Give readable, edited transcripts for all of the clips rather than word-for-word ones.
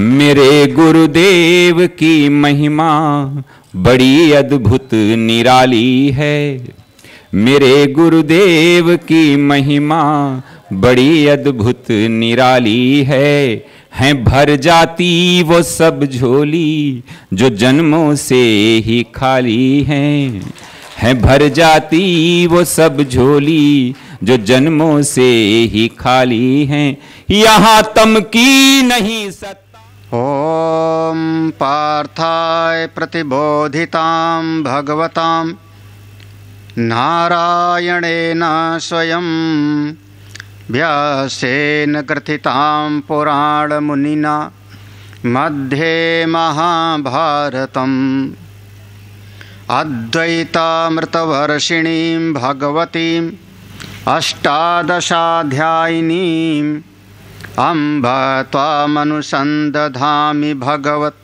मेरे गुरुदेव की महिमा बड़ी अद्भुत निराली है। मेरे गुरुदेव की महिमा बड़ी अद्भुत निराली है भर जाती वो सब झोली जो जन्मों से ही खाली है भर जाती वो सब झोली जो जन्मों से ही खाली हैं। यहाँ तम की नहीं सत्ता। ओम पार्थाय प्रतिबोधितां भगवतां नारायणेन स्वयं व्यासेन ग्रथितां पुराणमुनिना मध्ये महाभारतम् अद्वैतामृतवर्षिणीं भगवतीम् अष्टादशाध्यायिनीम् अम्ब त्वामनुसन्दधामि भगवत्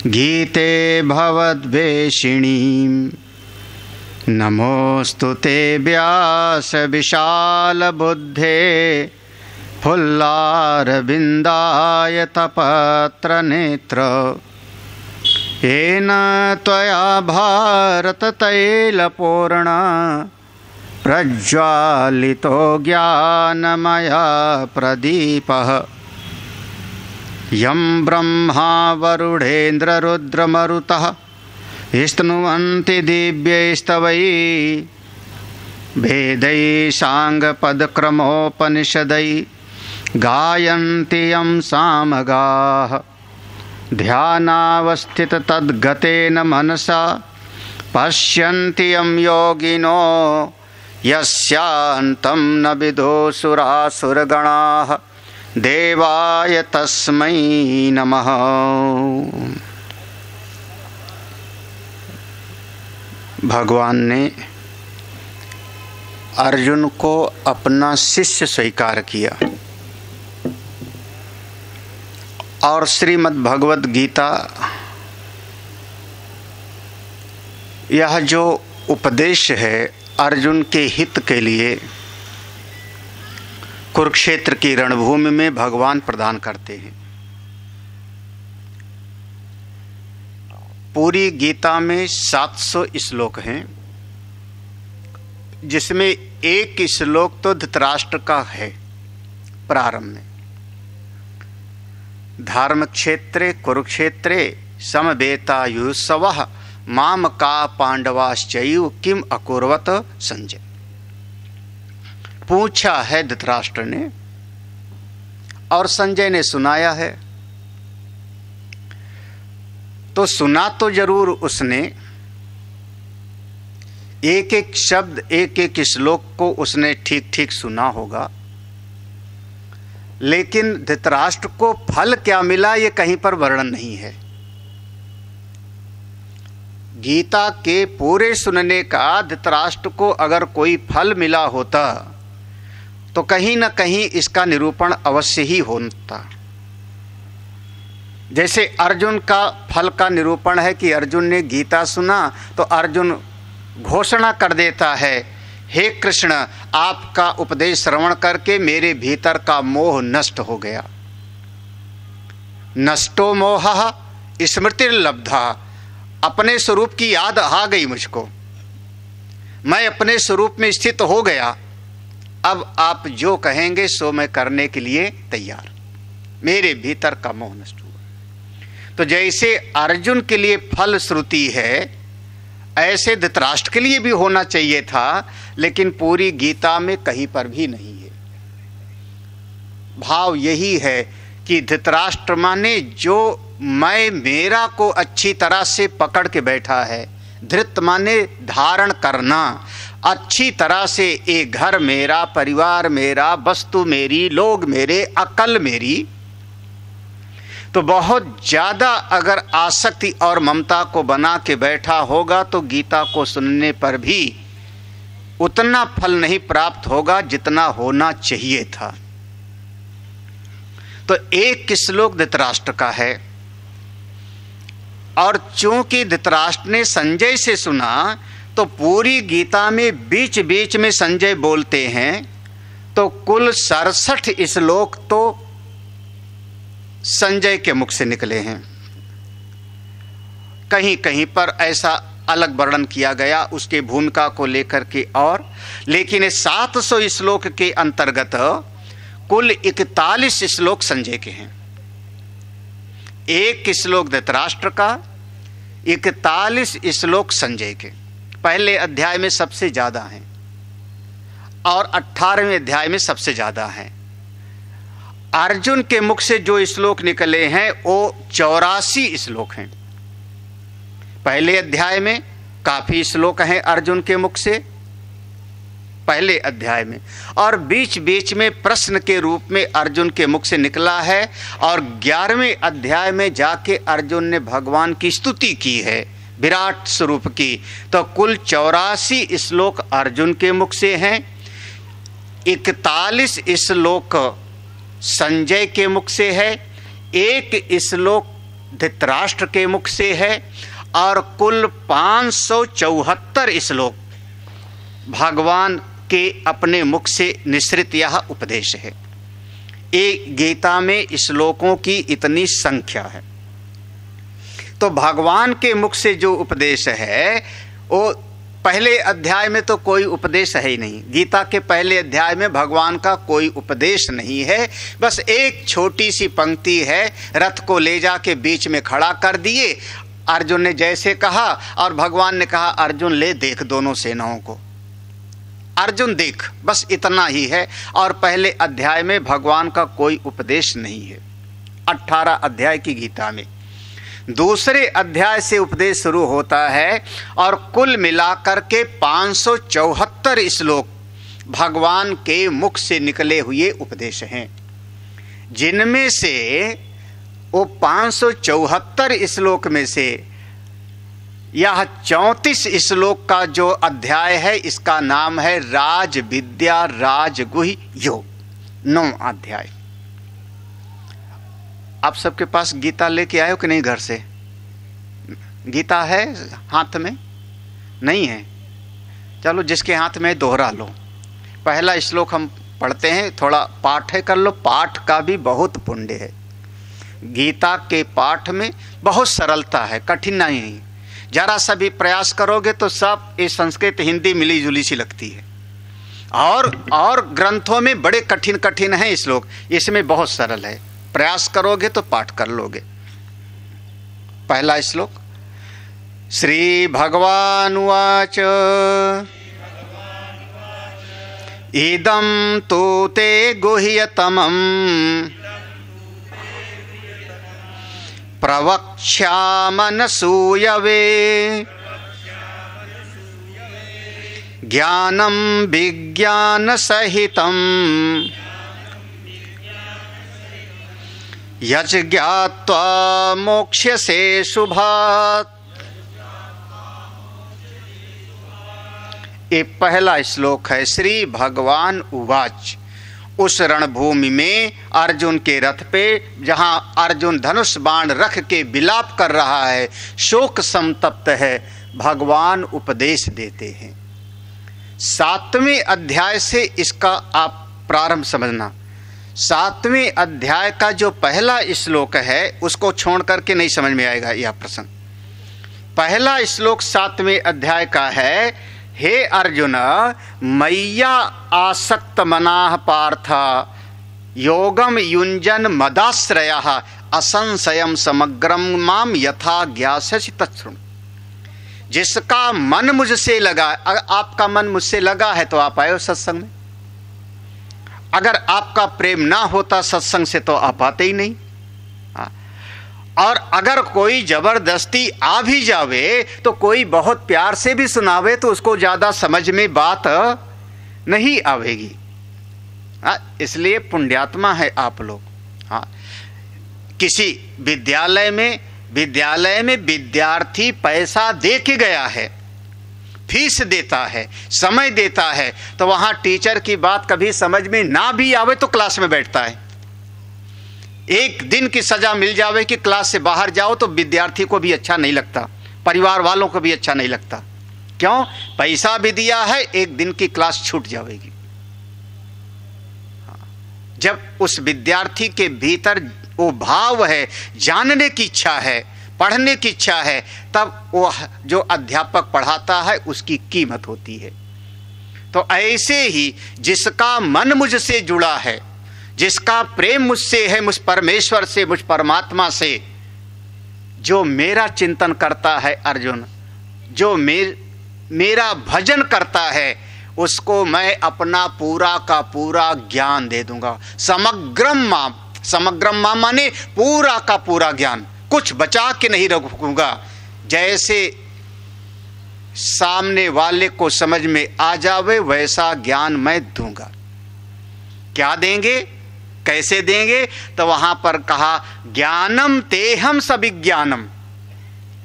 गीते भवद्वेषिणीम्। नमोऽस्तु ते व्यास विशाल बुद्धे फुल्लारविन्दाय तपत्र नेत्र येन त्वया भारत तैलपूर्ण प्रज्वालितो ज्ञानमया प्रदीपः। यं ब्रह्मा वरुणेन्द्ररुद्रमरुतः स्तुवन्ति दिव्यैस्तवैः वेदैः साङ्गपदक्रमोपनिषदैः गायन्ति यं सामगाः। ध्यानावस्थिततद्गतेन मनसा पश्यन्ति यं योगिनो यस्यान्तं न विदुसुरासुरगणाः देवाय तस्मै नमः। भगवान ने अर्जुन को अपना शिष्य स्वीकार किया और श्रीमद् भगवद गीता यह जो उपदेश है अर्जुन के हित के लिए कुरुक्षेत्र की रणभूमि में भगवान प्रदान करते हैं। पूरी गीता में 700 श्लोक हैं, जिसमें एक श्लोक तो धृतराष्ट्र का है प्रारंभ में। धर्म क्षेत्रे कुरुक्षेत्रे समवेतायुत्सवः माम का पांडवाश्चैव किम अकुर्वत संजय। पूछा है धृतराष्ट्र ने और संजय ने सुनाया है। तो सुना तो जरूर उसने, एक एक शब्द एक एक श्लोक को उसने ठीक ठीक सुना होगा, लेकिन धृतराष्ट्र को फल क्या मिला ये कहीं पर वर्णन नहीं है। गीता के पूरे सुनने का धृतराष्ट्र को अगर कोई फल मिला होता तो कहीं न कहीं इसका निरूपण अवश्य ही होता। जैसे अर्जुन का फल का निरूपण है कि अर्जुन ने गीता सुना तो अर्जुन घोषणा कर देता है, हे कृष्ण आपका उपदेश श्रवण करके मेरे भीतर का मोह नष्ट हो गया। नष्टो मोहः स्मृतिर्लब्धा, अपने स्वरूप की याद आ गई मुझको, मैं अपने स्वरूप में स्थित हो गया। अब आप जो कहेंगे सो मैं करने के लिए तैयार, मेरे भीतर का मोह नष्ट हुआ। तो जैसे अर्जुन के लिए फल श्रुति है ऐसे धृतराष्ट्र के लिए भी होना चाहिए था, लेकिन पूरी गीता में कहीं पर भी नहीं है। भाव यही है कि धृतराष्ट्र माने जो मैं मेरा को अच्छी तरह से पकड़ के बैठा है। धृत माने धारण करना, अच्छी तरह से एक घर मेरा, परिवार मेरा, वस्तु मेरी, लोग मेरे, अकल मेरी। तो बहुत ज्यादा अगर आसक्ति और ममता को बना के बैठा होगा तो गीता को सुनने पर भी उतना फल नहीं प्राप्त होगा जितना होना चाहिए था। तो एक श्लोक धृतराष्ट्र का है और चूंकि धृतराष्ट्र ने संजय से सुना तो पूरी गीता में बीच बीच में संजय बोलते हैं, तो कुल 67 श्लोक तो संजय के मुख से निकले हैं। कहीं कहीं पर ऐसा अलग वर्णन किया गया उसके भूमिका को लेकर के, और लेकिन 700 श्लोक के अंतर्गत कुल 41 श्लोक संजय के हैं। एक श्लोक धृतराष्ट्र का, 41 श्लोक संजय के। पहले अध्याय में सबसे ज्यादा हैं और 18वें अध्याय में सबसे ज्यादा हैं। अर्जुन के मुख से जो श्लोक निकले हैं वो 84 श्लोक हैं। पहले अध्याय में काफी श्लोक हैं अर्जुन के मुख से पहले अध्याय में, और बीच बीच में प्रश्न के रूप में अर्जुन के मुख से निकला है, और 11वें अध्याय में जाके अर्जुन ने भगवान की स्तुति की है विराट स्वरूप की। तो कुल 84 श्लोक अर्जुन के मुख से हैं, 41 श्लोक संजय के मुख से है, 1 श्लोक धृतराष्ट्र के मुख से है, और कुल 574 श्लोक भगवान के अपने मुख से निसृत यह उपदेश है। एक गीता में श्लोकों की इतनी संख्या है। तो भगवान के मुख से जो उपदेश है वो पहले अध्याय में तो कोई उपदेश है ही नहीं। गीता के पहले अध्याय में भगवान का कोई उपदेश नहीं है, बस एक छोटी सी पंक्ति है, रथ को ले जाके बीच में खड़ा कर दिए, अर्जुन ने जैसे कहा और भगवान ने कहा अर्जुन ले देख दोनों सेनाओं को, अर्जुन देख, बस इतना ही है। और पहले अध्याय में भगवान का कोई उपदेश नहीं है। 18 अध्याय की गीता में दूसरे अध्याय से उपदेश शुरू होता है, और कुल मिलाकर के 574 श्लोक भगवान के मुख से निकले हुए उपदेश हैं, जिनमें से वो 574 श्लोक में से यह 34 श्लोक का जो अध्याय है इसका नाम है राज विद्या राजगुह्य योग, 9 अध्याय। आप सबके पास गीता लेके आए हो कि नहीं? घर से गीता है हाथ में? नहीं है? चलो जिसके हाथ में दोहरा लो। पहला श्लोक हम पढ़ते हैं, थोड़ा पाठ है कर लो, पाठ का भी बहुत पुण्य है। गीता के पाठ में बहुत सरलता है, कठिनाई नहीं। जरा सा भी प्रयास करोगे तो सब ये संस्कृत हिंदी मिली जुली सी लगती है, और ग्रंथों में बड़े कठिन कठिन हैं श्लोक, इसमें बहुत सरल है। प्रयास करोगे तो पाठ कर लोगे। पहला श्लोक, श्री भगवान उवाच इदं तु ते गुह्यतमम् प्रवक्ष्यामनसूयवे ज्ञानं विज्ञानसहितं यच ज्ञात्वा मोक्ष्यसे शुभात्। ये पहला श्लोक है। श्री भगवान उवाच, उस रणभूमि में अर्जुन के रथ पे जहां अर्जुन धनुष बाण रख के विलाप कर रहा है, शोक संतप्त है, भगवान उपदेश देते हैं। 7वें अध्याय से इसका आप प्रारंभ समझना। 7वें अध्याय का जो पहला श्लोक है उसको छोड़ करके नहीं समझ में आएगा यह प्रसंग। पहला श्लोक 7वें अध्याय का है, हे अर्जुन मैया आसक्त मनाः पार्थ योगम युंजन मदाश्रयः असंशयम समग्रम माम यथा ज्ञास्यसि तच्छृणु। जिसका मन मुझसे लगा, अगर आपका मन मुझसे लगा है तो आप आए हो सत्संग में। अगर आपका प्रेम ना होता सत्संग से तो आप आते ही नहीं। और अगर कोई जबरदस्ती आ भी जावे तो कोई बहुत प्यार से भी सुनावे तो उसको ज्यादा समझ में बात नहीं आवेगी। इसलिए पुण्यात्मा है आप लोग। हाँ, किसी विद्यालय में विद्यार्थी पैसा दे के गया है, फीस देता है, समय देता है, तो वहां टीचर की बात कभी समझ में ना भी आवे तो क्लास में बैठता है। एक दिन की सजा मिल जावे कि क्लास से बाहर जाओ तो विद्यार्थी को भी अच्छा नहीं लगता, परिवार वालों को भी अच्छा नहीं लगता। क्यों? पैसा भी दिया है, एक दिन की क्लास छूट जाएगी। जब उस विद्यार्थी के भीतर वो भाव है, जानने की इच्छा है, पढ़ने की इच्छा है, तब वो जो अध्यापक पढ़ाता है उसकी कीमत होती है। तो ऐसे ही जिसका मन मुझसे जुड़ा है, जिसका प्रेम मुझसे है, मुझ परमेश्वर से, मुझ परमात्मा से, जो मेरा चिंतन करता है अर्जुन, जो मेरा भजन करता है, उसको मैं अपना पूरा का पूरा ज्ञान दे दूंगा। समग्रम माम माने पूरा का पूरा ज्ञान, कुछ बचा के नहीं रखूंगा। जैसे सामने वाले को समझ में आ जावे वैसा ज्ञान मैं दूंगा। क्या देंगे, कैसे देंगे? तो वहां पर कहा ज्ञानम तेहम सविज्ञानम,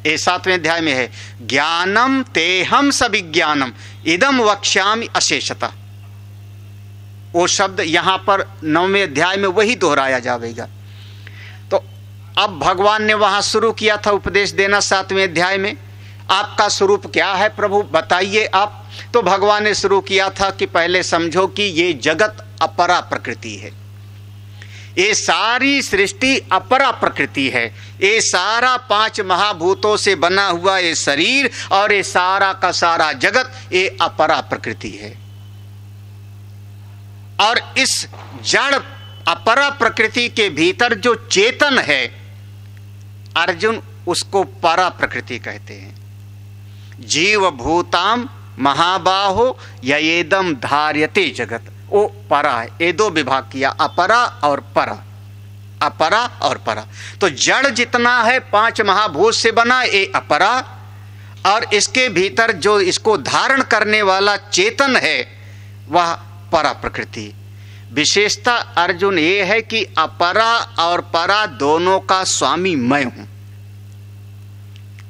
ये 7वें अध्याय में है, ज्ञानम तेहम सविज्ञानम इदम वक्ष्यामि अशेषतः। वो शब्द यहां पर 9वें अध्याय में वही दोहराया जाएगा। तो अब भगवान ने वहां शुरू किया था उपदेश देना 7वें अध्याय में, आपका स्वरूप क्या है प्रभु बताइए आप। तो भगवान ने शुरू किया था कि पहले समझो कि ये जगत अपरा प्रकृति है, ये सारी सृष्टि अपरा प्रकृति है, ये सारा 5 महाभूतों से बना हुआ ये शरीर और ये सारा का सारा जगत ये अपरा प्रकृति है। और इस जड़ अपरा प्रकृति के भीतर जो चेतन है अर्जुन, उसको परा प्रकृति कहते हैं। जीव भूताम महाबाहो ययेदम धार्यते जगत, वो परा है। ये 2 विभाग किया, अपरा और परा, अपरा और परा। तो जड़ जितना है 5 महाभूत से बना ये अपरा, और इसके भीतर जो इसको धारण करने वाला चेतन है वह परा प्रकृति। विशेषता अर्जुन ये है कि अपरा और परा दोनों का स्वामी मैं हूं,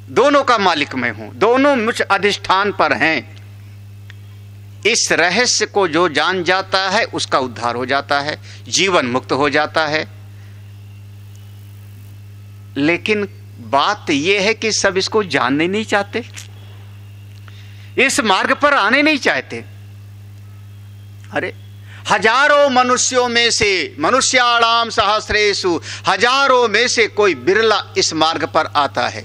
दोनों का मालिक मैं हूं, दोनों मुझ अधिष्ठान पर हैं। इस रहस्य को जो जान जाता है उसका उद्धार हो जाता है, जीवन मुक्त हो जाता है। लेकिन बात यह है कि सब इसको जानने नहीं चाहते, इस मार्ग पर आने नहीं चाहते। अरे हजारों मनुष्यों में से, मनुष्याणाम सहस्रेषु, हजारों में से कोई बिरला इस मार्ग पर आता है।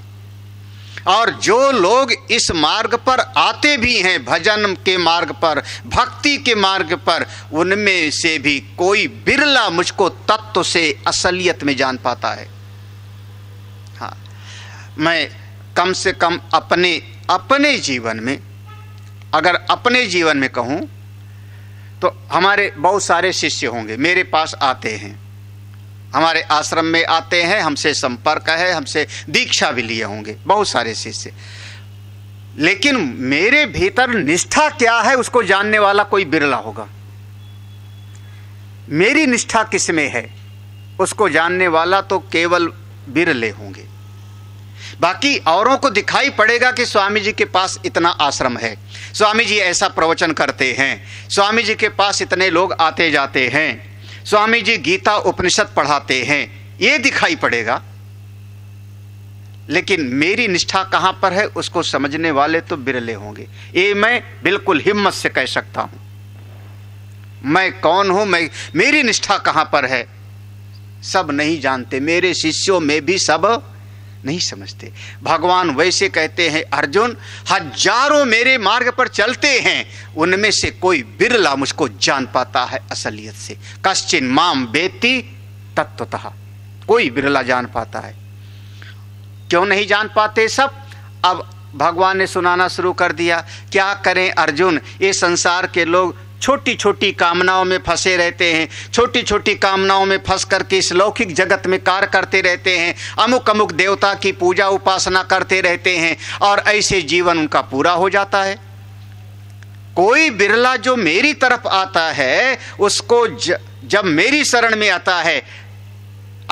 और जो लोग इस मार्ग पर आते भी हैं, भजन के मार्ग पर, भक्ति के मार्ग पर, उनमें से भी कोई बिरला मुझको तत्व से असलियत में जान पाता है। हाँ, मैं कम से कम अपने जीवन में, अगर अपने जीवन में कहूँ तो हमारे बहुत सारे शिष्य होंगे, मेरे पास आते हैं, हमारे आश्रम में आते हैं, हमसे संपर्क है, हमसे दीक्षा भी लिए होंगे बहुत सारे शिष्य। लेकिन मेरे भीतर निष्ठा क्या है उसको जानने वाला कोई बिरला होगा। मेरी निष्ठा किस में है उसको जानने वाला तो केवल बिरले होंगे। बाकी औरों को दिखाई पड़ेगा कि स्वामी जी के पास इतना आश्रम है, स्वामी जी ऐसा प्रवचन करते हैं, स्वामी जी के पास इतने लोग आते जाते हैं, स्वामी जी गीता उपनिषद पढ़ाते हैं, ये दिखाई पड़ेगा। लेकिन मेरी निष्ठा कहां पर है उसको समझने वाले तो बिरले होंगे। ये मैं बिल्कुल हिम्मत से कह सकता हूं। मैं कौन हूं, मेरी निष्ठा कहां पर है, सब नहीं जानते, मेरे शिष्यों में भी सब नहीं समझते। भगवान वैसे कहते हैं अर्जुन, हजारों मेरे मार्ग पर चलते हैं, उनमें से कोई बिरला मुझको जान पाता है असलियत से। कश्चिन माम वेत्ति तत्वतः, कोई बिरला जान पाता है। क्यों नहीं जान पाते सब? अब भगवान ने सुनाना शुरू कर दिया। क्या करें अर्जुन, ये संसार के लोग छोटी छोटी कामनाओं में फंसे रहते हैं, छोटी छोटी कामनाओं में फंस करके इस लौकिक जगत में कार्य करते रहते हैं, अमुक अमुक देवता की पूजा उपासना करते रहते हैं, और ऐसे जीवन उनका पूरा हो जाता है। कोई बिरला जो मेरी तरफ आता है उसको जब मेरी शरण में आता है,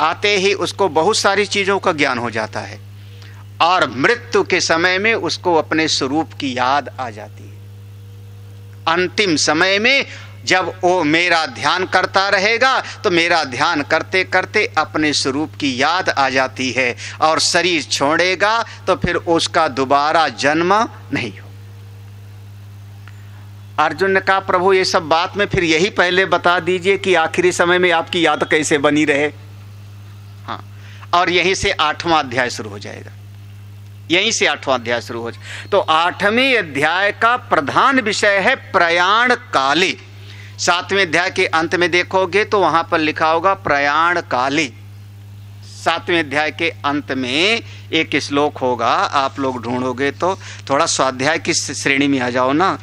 आते ही उसको बहुत सारी चीज़ों का ज्ञान हो जाता है, और मृत्यु के समय में उसको अपने स्वरूप की याद आ जाती है। अंतिम समय में जब वो मेरा ध्यान करता रहेगा तो मेरा ध्यान करते करते अपने स्वरूप की याद आ जाती है, और शरीर छोड़ेगा तो फिर उसका दोबारा जन्म नहीं हो। अर्जुन ने कहा प्रभु ये सब बात में फिर यही पहले बता दीजिए कि आखिरी समय में आपकी याद कैसे बनी रहे। और यहीं से 8वां अध्याय शुरू हो जाएगा, यहीं से 8वां अध्याय शुरू हो जाए। तो 8वें अध्याय का प्रधान विषय है प्रयाण काले। 7वें अध्याय के अंत में देखोगे तो वहां पर लिखा होगा प्रयाण काले। 7वें अध्याय के अंत में एक श्लोक होगा, आप लोग ढूंढोगे तो। थोड़ा स्वाध्याय की श्रेणी में आ जाओ ना,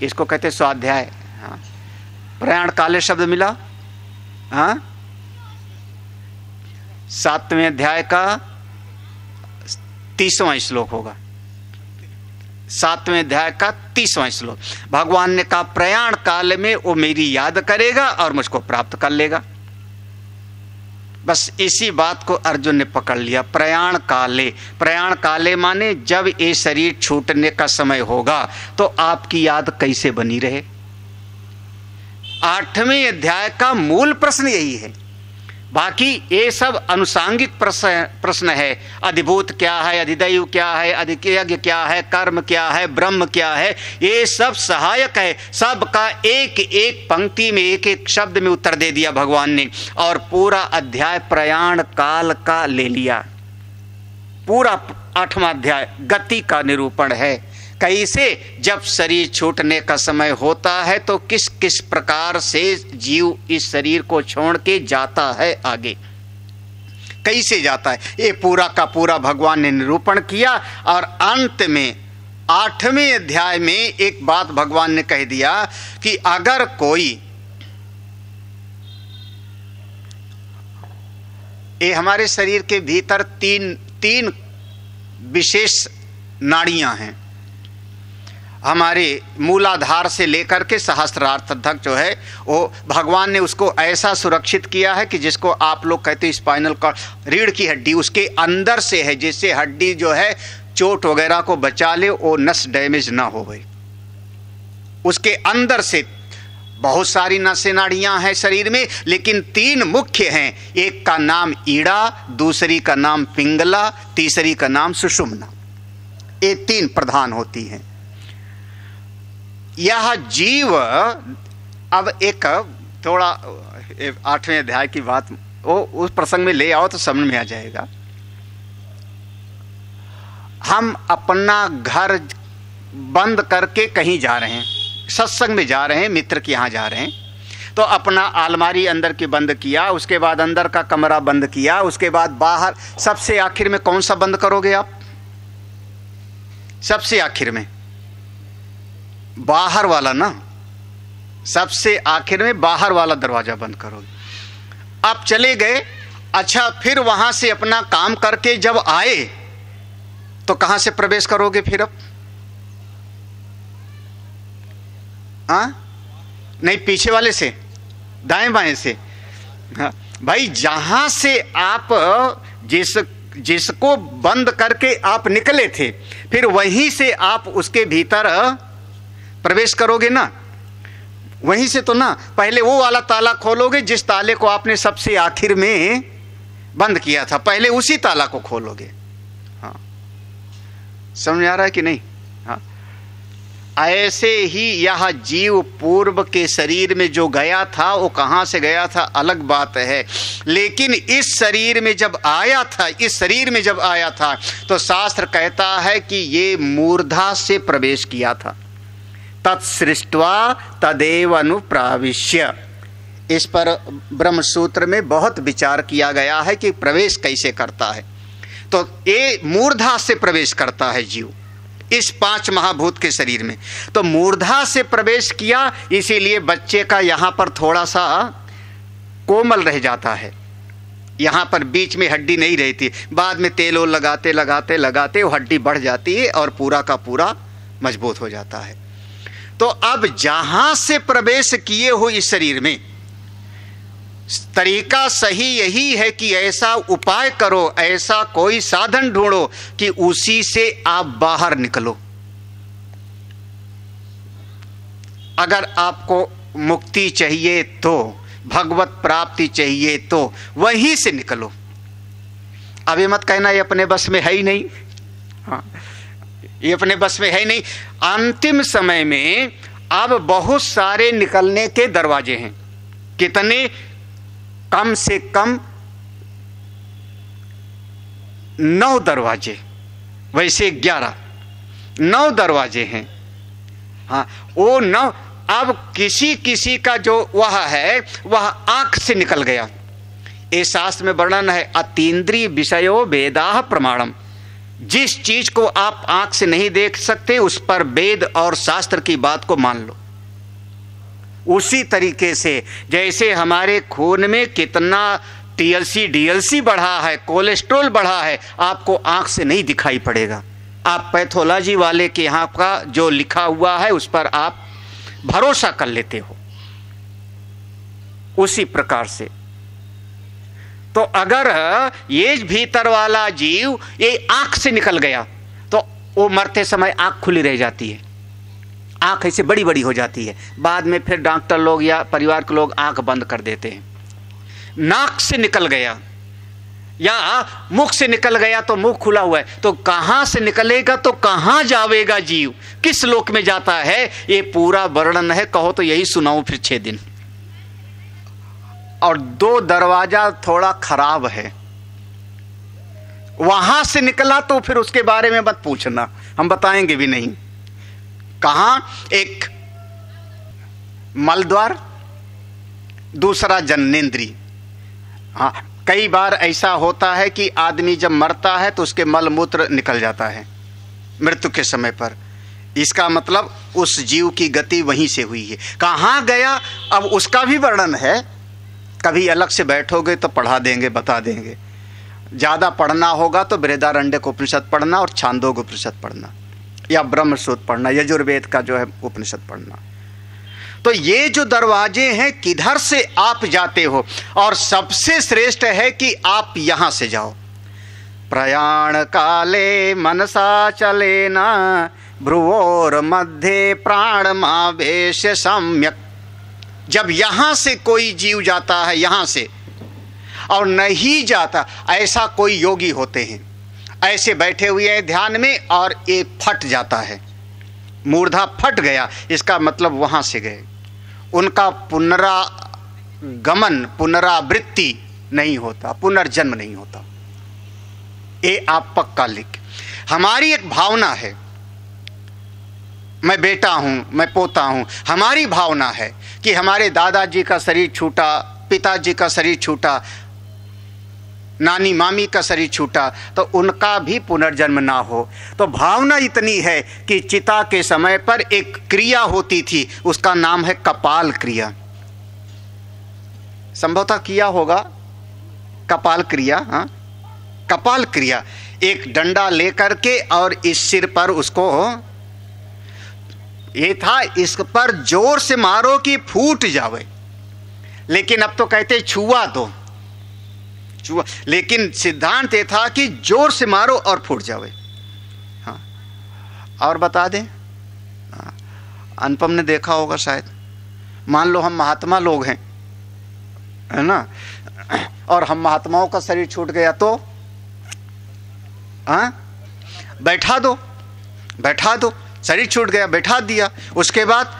इसको कहते हैं स्वाध्याय। हाँ, प्रयाण काले शब्द मिला। हाँ, 7वें अध्याय का 30वां श्लोक होगा। 7वें अध्याय का 30वां श्लोक। भगवान ने कहा प्रयाण काल में वो मेरी याद करेगा और मुझको प्राप्त कर लेगा। बस इसी बात को अर्जुन ने पकड़ लिया। प्रयाण काले, प्रयाण काले माने जब ये शरीर छूटने का समय होगा तो आपकी याद कैसे बनी रहे। 8वें अध्याय का मूल प्रश्न यही है। बाकी ये सब अनुसांगिक प्रश्न है। अधिभूत क्या है, अधिदैव क्या है, अधियज्ञ क्या है, कर्म क्या है, ब्रह्म क्या है, ये सब सहायक है। सबका एक एक पंक्ति में एक एक शब्द में उत्तर दे दिया भगवान ने, और पूरा अध्याय प्रयाण काल का ले लिया। पूरा 8वां अध्याय गति का निरूपण है। कैसे जब शरीर छूटने का समय होता है तो किस किस प्रकार से जीव इस शरीर को छोड़ के जाता है, आगे कैसे जाता है, ये पूरा का पूरा भगवान ने निरूपण किया। और अंत में 8वें अध्याय में एक बात भगवान ने कह दिया कि अगर कोई, ये हमारे शरीर के भीतर तीन विशेष नाड़ियां हैं। हमारे मूलाधार से लेकर के सहस्त्रार्थ तक जो है वो भगवान ने उसको ऐसा सुरक्षित किया है कि जिसको आप लोग कहते हैं स्पाइनल कॉर्ड, रीढ़ की हड्डी उसके अंदर से है, जिससे हड्डी जो है चोट वगैरह को बचा ले, वो नस डैमेज ना हो गई। उसके अंदर से बहुत सारी नसें नाड़ियां हैं शरीर में, लेकिन 3 मुख्य हैं। एक का नाम ईड़ा, दूसरी का नाम पिंगला, तीसरी का नाम सुषुम्ना। ये 3 प्रधान होती हैं। यह जीव, अब एक थोड़ा 8वें अध्याय की बात वो उस प्रसंग में ले आओ तो समझ में आ जाएगा। हम अपना घर बंद करके कहीं जा रहे हैं, सत्संग में जा रहे हैं, मित्र के यहाँ जा रहे हैं, तो अपना अलमारी अंदर की बंद किया, उसके बाद अंदर का कमरा बंद किया, उसके बाद बाहर, सबसे आखिर में कौन सा बंद करोगे आप? सबसे आखिर में बाहर वाला ना, सबसे आखिर में बाहर वाला दरवाजा बंद करोगे। आप चले गए, अच्छा फिर वहां से अपना काम करके जब आए तो कहां से प्रवेश करोगे फिर? अब नहीं, पीछे वाले से, दाएं बाएं से। हाँ भाई, जहां से आप जिसको बंद करके आप निकले थे, फिर वहीं से आप उसके भीतर प्रवेश करोगे ना, वहीं से तो ना। पहले वो वाला ताला खोलोगे जिस ताले को आपने सबसे आखिर में बंद किया था, पहले उसी ताला को खोलोगे। हाँ, समझ आ रहा है कि नहीं? हाँ, ऐसे ही यह जीव पूर्व के शरीर में जो गया था, वो कहाँ से गया था अलग बात है, लेकिन इस शरीर में जब आया था, इस शरीर में जब आया था तो शास्त्र कहता है कि ये मूर्धा से प्रवेश किया था। तत्सृष्ट्वा तदेव अनुप्राविश्य। इस पर ब्रह्म सूत्र में बहुत विचार किया गया है कि प्रवेश कैसे करता है। तो ये मूर्धा से प्रवेश करता है जीव इस 5 महाभूत के शरीर में। तो मूर्धा से प्रवेश किया, इसीलिए बच्चे का यहाँ पर थोड़ा सा कोमल रह जाता है, यहाँ पर बीच में हड्डी नहीं रहती। बाद में तेल और लगाते लगाते लगाते वो हड्डी बढ़ जाती है और पूरा का पूरा मजबूत हो जाता है। तो अब जहां से प्रवेश किए हो इस शरीर में, तरीका सही यही है कि ऐसा उपाय करो, ऐसा कोई साधन ढूंढो कि उसी से आप बाहर निकलो। अगर आपको मुक्ति चाहिए तो, भगवत प्राप्ति चाहिए तो वहीं से निकलो। अब ये मत कहना ये अपने बस में है ही नहीं। हाँ, ये अपने बस में है नहीं। अंतिम समय में अब बहुत सारे निकलने के दरवाजे हैं। कितने? कम से कम 9 दरवाजे, वैसे 11, 9 दरवाजे हैं। हाँ, वो 9। अब किसी किसी का जो वह है वह आंख से निकल गया। ये शास्त्र में वर्णन है, अतीन्द्रिय विषयो वेदाः प्रमाणम। जिस चीज को आप आंख से नहीं देख सकते उस पर वेद और शास्त्र की बात को मान लो। उसी तरीके से जैसे हमारे खून में कितना TLC DLC बढ़ा है, कोलेस्ट्रॉल बढ़ा है, आपको आंख से नहीं दिखाई पड़ेगा। आप पैथोलॉजी वाले के यहाँ का जो लिखा हुआ है उस पर आप भरोसा कर लेते हो। उसी प्रकार से तो अगर ये भीतर वाला जीव ये आंख से निकल गया तो वो मरते समय आंख खुली रह जाती है, आंख ऐसे बड़ी बड़ी हो जाती है। बाद में फिर डॉक्टर लोग या परिवार के लोग आंख बंद कर देते हैं। नाक से निकल गया या मुख से निकल गया तो मुख खुला हुआ है, तो कहां से निकलेगा, तो कहां जावेगा जीव, किस लोक में जाता है, ये पूरा वर्णन है। कहो तो यही सुनाऊं फिर 6 दिन। और 2 दरवाजा थोड़ा खराब है, वहां से निकला तो फिर उसके बारे में मत पूछना, हम बताएंगे भी नहीं। कहां? एक मलद्वार, दूसरा जननेंद्री। हाँ, कई बार ऐसा होता है कि आदमी जब मरता है तो उसके मल मूत्र निकल जाता है मृत्यु के समय पर। इसका मतलब उस जीव की गति वहीं से हुई है। कहाँ गया, अब उसका भी वर्णन है। कभी अलग से बैठोगे तो पढ़ा देंगे, बता देंगे। ज़्यादा पढ़ना होगा तो बृहदारण्यक उपनिषद पढ़ना और छांदोग उपनिषद पढ़ना या ब्रह्मसूत्र पढ़ना, यजुर्वेद का जो है उपनिषद पढ़ना। तो ये जो दरवाजे हैं किधर से आप जाते हो, और सबसे श्रेष्ठ है कि आप यहां से जाओ। प्रयाण काले मनसा चलेना भ्रुवोर मध्य प्राणमावेश सम्यक। जब यहां से कोई जीव जाता है यहां से और नहीं जाता, ऐसा कोई योगी होते हैं, ऐसे बैठे हुए हैं ध्यान में और ये फट जाता है, मूर्धा फट गया, इसका मतलब वहां से गए। उनका पुनरागमन, पुनरावृत्ति नहीं होता, पुनर्जन्म नहीं होता। ये आप पक्का लिख। हमारी एक भावना है, मैं बेटा हूं, मैं पोता हूं, हमारी भावना है कि हमारे दादाजी का शरीर छूटा, पिताजी का शरीर छूटा, नानी मामी का शरीर छूटा, तो उनका भी पुनर्जन्म ना हो। तो भावना इतनी है कि चिता के समय पर एक क्रिया होती थी, उसका नाम है कपाल क्रिया। संभवतः किया होगा कपाल क्रिया। हाँ, कपाल क्रिया। एक डंडा लेकर के और इस सिर पर उसको, ये था इस पर जोर से मारो कि फूट जावे, लेकिन अब तो कहते छुआ दो, छुआ, लेकिन सिद्धांत ये था कि जोर से मारो और फूट जावे। हाँ, और बता दें, हाँ, अनुपम ने देखा होगा शायद। मान लो हम महात्मा लोग हैं, है ना, और हम महात्माओं का शरीर छूट गया तो हाँ, बैठा दो, बैठा दो, शरीर छूट गया, बैठा दिया। उसके बाद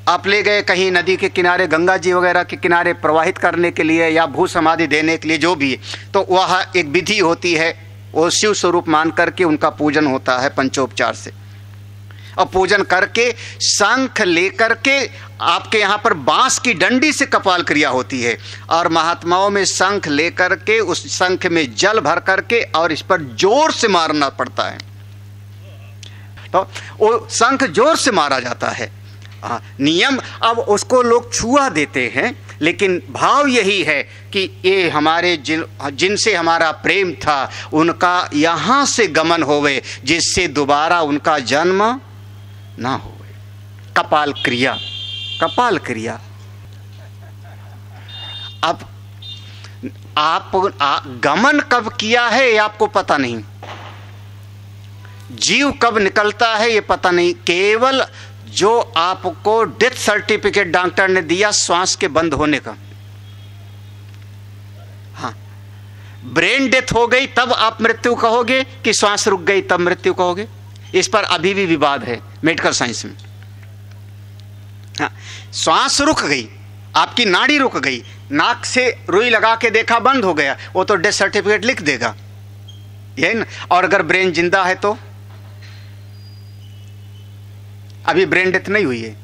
आप ले गए कहीं नदी के किनारे, गंगा जी वगैरह के किनारे प्रवाहित करने के लिए या भू समाधि देने के लिए, जो भी है, तो वह एक विधि होती है, वो शिव स्वरूप मान करके उनका पूजन होता है पंचोपचार से। और पूजन करके शंख लेकर के, आपके यहाँ पर बांस की डंडी से कपाल क्रिया होती है, और महात्माओं में शंख लेकर के उस शंख में जल भर करके और इस पर जोर से मारना पड़ता है। तो वो शंख जोर से मारा जाता है। नियम, अब उसको लोग छुआ देते हैं, लेकिन भाव यही है कि ये हमारे जिनसे हमारा प्रेम था उनका यहाँ से गमन होवे, जिससे दोबारा उनका जन्म ना होवे। कपाल क्रिया, कपाल क्रिया। अब आप गमन कब किया है ये आपको पता नहीं, जीव कब निकलता है ये पता नहीं। केवल जो आपको डेथ सर्टिफिकेट डॉक्टर ने दिया श्वास के बंद होने का, हाँ, ब्रेन डेथ हो गई तब आप मृत्यु कहोगे कि श्वास रुक गई तब मृत्यु कहोगे, इस पर अभी भी विवाद है मेडिकल साइंस में। हाँ, श्वास रुक गई, आपकी नाड़ी रुक गई, नाक से रुई लगा के देखा बंद हो गया, वो तो डेथ सर्टिफिकेट लिख देगा। यही ना। और अगर ब्रेन जिंदा है तो, अभी ब्रेन डेथ नहीं हुई है,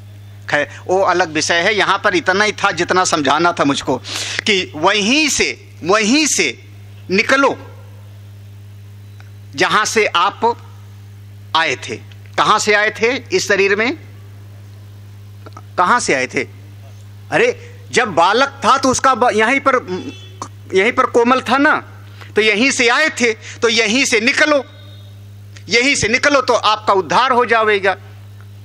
खैर वो अलग विषय है। यहां पर इतना ही था जितना समझाना था मुझको, कि वहीं से निकलो जहां से आप आए थे। कहां से आए थे? इस शरीर में कहां से आए थे? अरे जब बालक था तो उसका यहीं पर कोमल था ना, तो यहीं से आए थे, तो यहीं से निकलो तो आपका उद्धार हो जाएगा।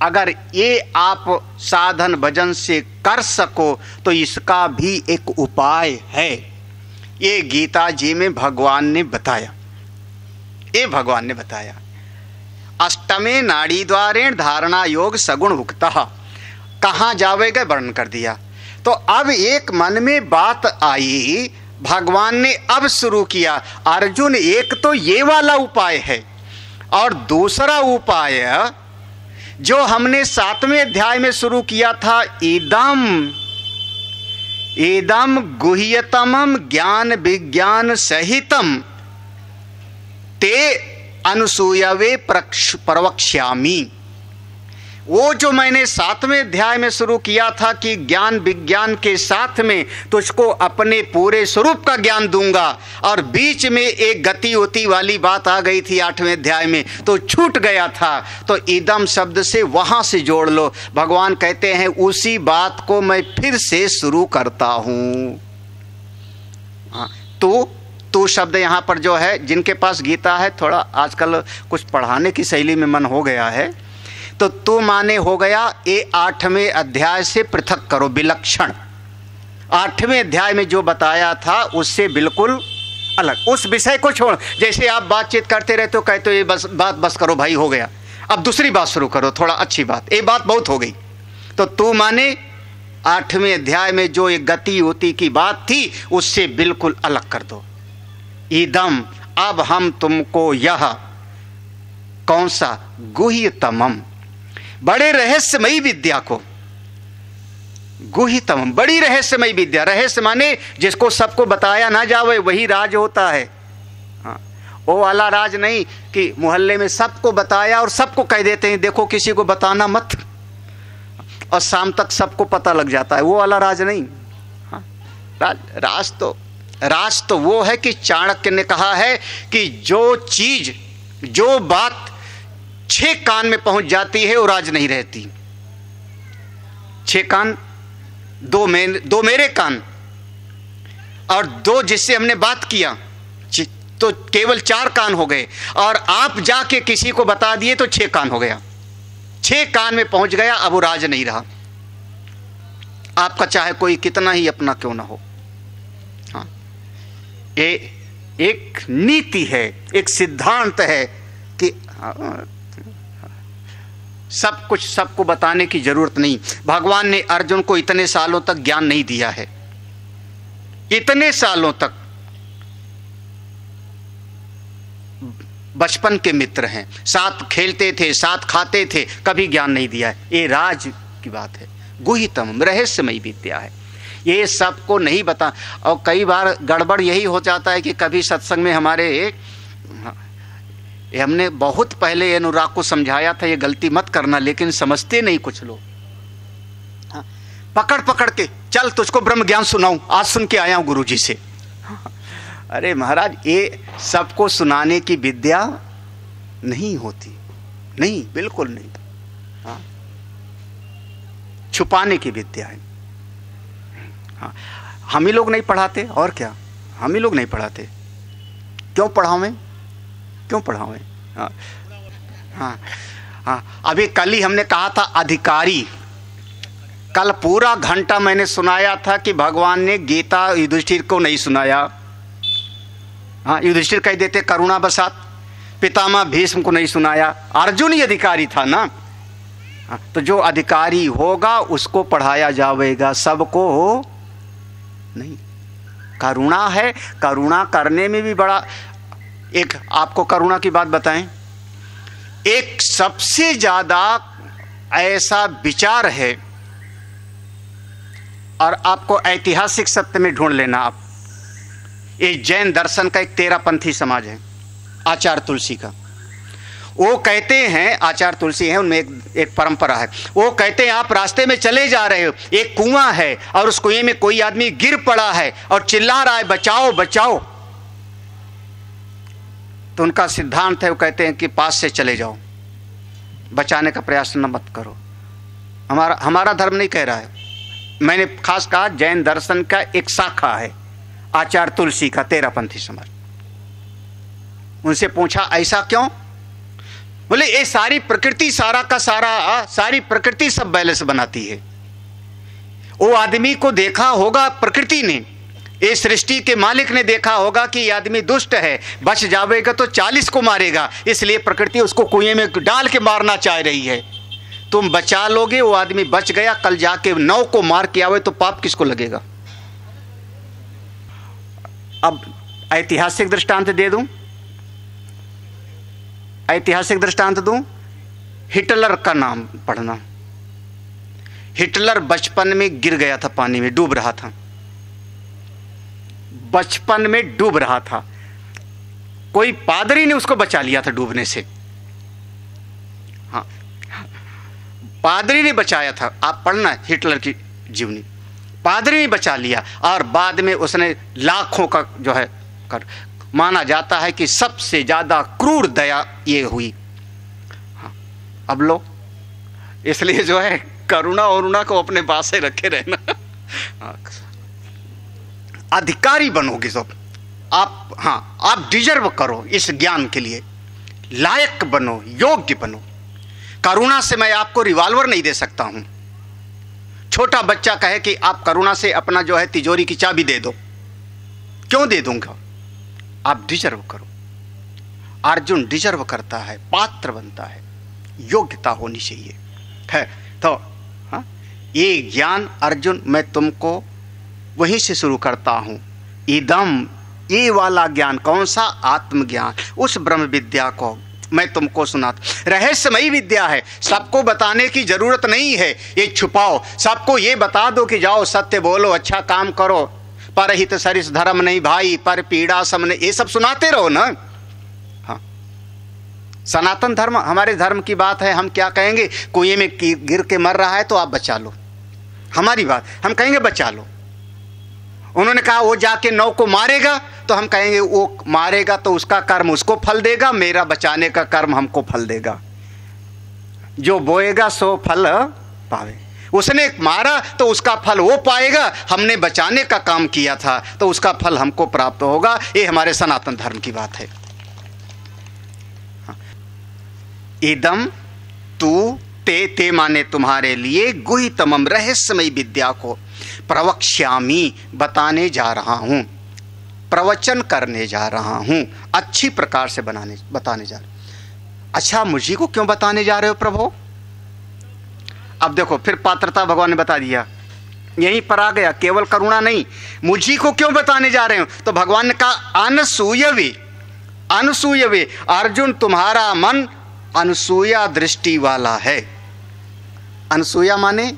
अगर ये आप साधन भजन से कर सको तो इसका भी एक उपाय है। ये गीता जी में भगवान ने बताया, अष्टमे नाड़ी द्वारेण धारणा योग सगुण उक्तः, कहाँ जावेगा वर्णन कर दिया। तो अब एक मन में बात आई, भगवान ने अब शुरू किया, अर्जुन एक तो ये वाला उपाय है, और दूसरा उपाय जो हमने 7वें अध्याय में शुरू किया था, इदम गुह्यतमम ज्ञान विज्ञान सहितम ते अनुसूयवे प्रवक्ष्यामि। वो जो मैंने 7वें अध्याय में शुरू किया था कि ज्ञान विज्ञान के साथ में तुझको अपने पूरे स्वरूप का ज्ञान दूंगा, और बीच में एक गति होती वाली बात आ गई थी 8वें अध्याय में, तो छूट गया था। तो इदम शब्द से वहां से जोड़ लो। भगवान कहते हैं उसी बात को मैं फिर से शुरू करता हूं। हाँ, तू शब्द यहां पर जो है, जिनके पास गीता है, थोड़ा आजकल कुछ पढ़ाने की शैली में मन हो गया है, तो तू माने हो गया ये 8वें अध्याय से पृथक करो, विलक्षण। 8वें अध्याय में जो बताया था उससे बिल्कुल अलग, उस विषय को छोड़। जैसे आप बातचीत करते रहते हो, कहते हो ये बस करो भाई, हो गया, अब दूसरी बात शुरू करो, थोड़ा अच्छी बात, ये बात बहुत हो गई। तो तू माने 8वें अध्याय में जो एक गति होती की बात थी उससे बिल्कुल अलग कर दो। इदम, अब हम तुमको यह कौन सा गुह्यतमम, बड़े रहस्यमयी विद्या को, गुह्यतमम बड़ी रहस्यमयी विद्या, रहस्य माने जिसको सबको बताया ना जावे वही राज होता है। हाँ, वो वाला राज नहीं कि मोहल्ले में सबको बताया और सबको कह देते हैं देखो किसी को बताना मत, और शाम तक सबको पता लग जाता है, वो वाला राज नहीं। हाँ, राज तो वो है कि चाणक्य ने कहा है कि जो चीज, जो बात 6 कान में पहुंच जाती है वो राज नहीं रहती। 6 कान, 2 मेरे कान और 2 जिससे हमने बात किया, तो केवल 4 कान हो गए, और आप जाके किसी को बता दिए तो 6 कान हो गया। 6 कान में पहुंच गया, अब वो राज नहीं रहा, आपका चाहे कोई कितना ही अपना क्यों ना हो। हाँ, ये एक नीति है, एक सिद्धांत है कि सब कुछ सबको बताने की जरूरत नहीं। भगवान ने अर्जुन को इतने सालों तक ज्ञान नहीं दिया है, इतने सालों तक बचपन के मित्र हैं, साथ खेलते थे, साथ खाते थे, कभी ज्ञान नहीं दिया है। ये राज की बात है, गुह्यतम रहस्यमयी विद्या है, ये सबको नहीं बता। और कई बार गड़बड़ यही हो जाता है कि कभी सत्संग में हमारे, हमने बहुत पहले अनुराग को समझाया था ये गलती मत करना, लेकिन समझते नहीं कुछ लोग। हाँ, पकड़ के चल तुझको ब्रह्म ज्ञान सुनाऊं, आज सुन के आया हूं गुरुजी से। अरे महाराज, ये सबको सुनाने की विद्या नहीं होती, नहीं, बिल्कुल नहीं। हाँ, छुपाने की विद्या है। हाँ, हम ही लोग नहीं पढ़ाते, और क्या, हम ही लोग नहीं पढ़ाते। क्यों पढ़ावें? हाँ, हाँ, हाँ, अभी कल ही हमने कहा था अधिकारी, कल पूरा घंटा मैंने सुनाया था कि भगवान ने गीता युधिष्ठिर को नहीं सुनाया। हाँ, युधिष्ठिर कह देते करुणा बसात, पितामह भीष्म को नहीं सुनाया, अर्जुन ही अधिकारी था ना। हाँ, तो जो अधिकारी होगा उसको पढ़ाया जाएगा, सबको नहीं। करुणा है, करुणा करने में भी बड़ा, एक आपको करुणा की बात बताएं, एक सबसे ज्यादा ऐसा विचार है, और आपको ऐतिहासिक सत्य में ढूंढ लेना आप, ये जैन दर्शन का एक 13पंथी समाज है, आचार्य तुलसी का। वो कहते हैं, आचार्य तुलसी हैं, उनमें एक परंपरा है। वो कहते हैं आप रास्ते में चले जा रहे हो, एक कुआं है और उस कुएं में कोई आदमी गिर पड़ा है और चिल्ला रहा है बचाओ बचाओ, तो उनका सिद्धांत है, वो कहते हैं कि पास से चले जाओ, बचाने का प्रयास न मत करो। हमारा धर्म नहीं कह रहा है, मैंने खास कहा जैन दर्शन का एक शाखा है आचार्य तुलसी का, तेरापंथी समाज। उनसे पूछा ऐसा क्यों? बोले ये सारी प्रकृति, सारा का सारा, सारी प्रकृति सब बैलेंस बनाती है। वो आदमी को देखा होगा प्रकृति ने, ये सृष्टि के मालिक ने देखा होगा कि ये आदमी दुष्ट है, बच जाएगा तो 40 को मारेगा, इसलिए प्रकृति उसको कुएं में डाल के मारना चाह रही है। तुम बचा लोगे, वो आदमी बच गया, कल जाके 9 को मार के आवे तो पाप किसको लगेगा? अब ऐतिहासिक दृष्टांत दे दूं, ऐतिहासिक दृष्टांत दूं, हिटलर का नाम पढ़ना। हिटलर बचपन में गिर गया था, पानी में डूब रहा था, बचपन में डूब रहा था, कोई पादरी ने उसको बचा लिया था डूबने से। हाँ, पादरी ने बचाया था, आप पढ़ना हिटलर की जीवनी, पादरी ने बचा लिया और बाद में उसने लाखों का जो है कर, माना जाता है कि सबसे ज्यादा क्रूर दया ये हुई। हाँ, अब लो, इसलिए जो है करुणा और को अपने पास से रखे रहना। अधिकारी बनोगे तो आप, हाँ, आप डिजर्व करो इस ज्ञान के लिए, लायक बनो, योग्य बनो। करुणा से मैं आपको रिवॉल्वर नहीं दे सकता हूं। छोटा बच्चा कहे कि आप करुणा से अपना जो है तिजोरी की चाबी दे दो, क्यों दे दूंगा? आप डिजर्व करो। अर्जुन डिजर्व करता है, पात्र बनता है, योग्यता होनी चाहिए है। तो हाँ, ये ज्ञान अर्जुन मैं तुमको वहीं से शुरू करता हूं। इदम, ये वाला ज्ञान कौन सा? आत्मज्ञान, उस ब्रह्म विद्या को मैं तुमको सुनाता। रहस्यमयी विद्या है, सबको बताने की जरूरत नहीं है, ये छुपाओ। सबको ये बता दो कि जाओ सत्य बोलो, अच्छा काम करो, परहित सरिस धर्म नहीं भाई, पर पीड़ा समने, ये सब सुनाते रहो ना। हाँ, सनातन धर्म, हमारे धर्म की बात है। हम क्या कहेंगे? कुएं में गिर के मर रहा है तो आप बचा लो, हमारी बात, हम कहेंगे बचा लो। उन्होंने कहा वो जाके 9 को मारेगा, तो हम कहेंगे वो मारेगा तो उसका कर्म उसको फल देगा, मेरा बचाने का कर्म हमको फल देगा। जो बोएगा सो फल पावे। उसने मारा तो उसका फल वो पाएगा, हमने बचाने का काम किया था तो उसका फल हमको प्राप्त होगा। ये हमारे सनातन धर्म की बात है। इदम तू ते, ते माने तुम्हारे लिए, गुह्यतमम रहस्यमयी विद्या को प्रवक्ष्यामि, बताने जा रहा हूं, प्रवचन करने जा रहा हूं, अच्छी प्रकार से बताने जा रहा हूं। अच्छा, मुझी को क्यों बताने जा रहे हो प्रभु? अब देखो, फिर पात्रता भगवान ने बता दिया, यहीं पर आ गया, केवल करुणा नहीं, मुझी को क्यों बताने जा रहे हो? तो भगवान ने कहा अनसूयवे, अनसूयवे, अर्जुन तुम्हारा मन अनसूया दृष्टि वाला है। अनसूया माने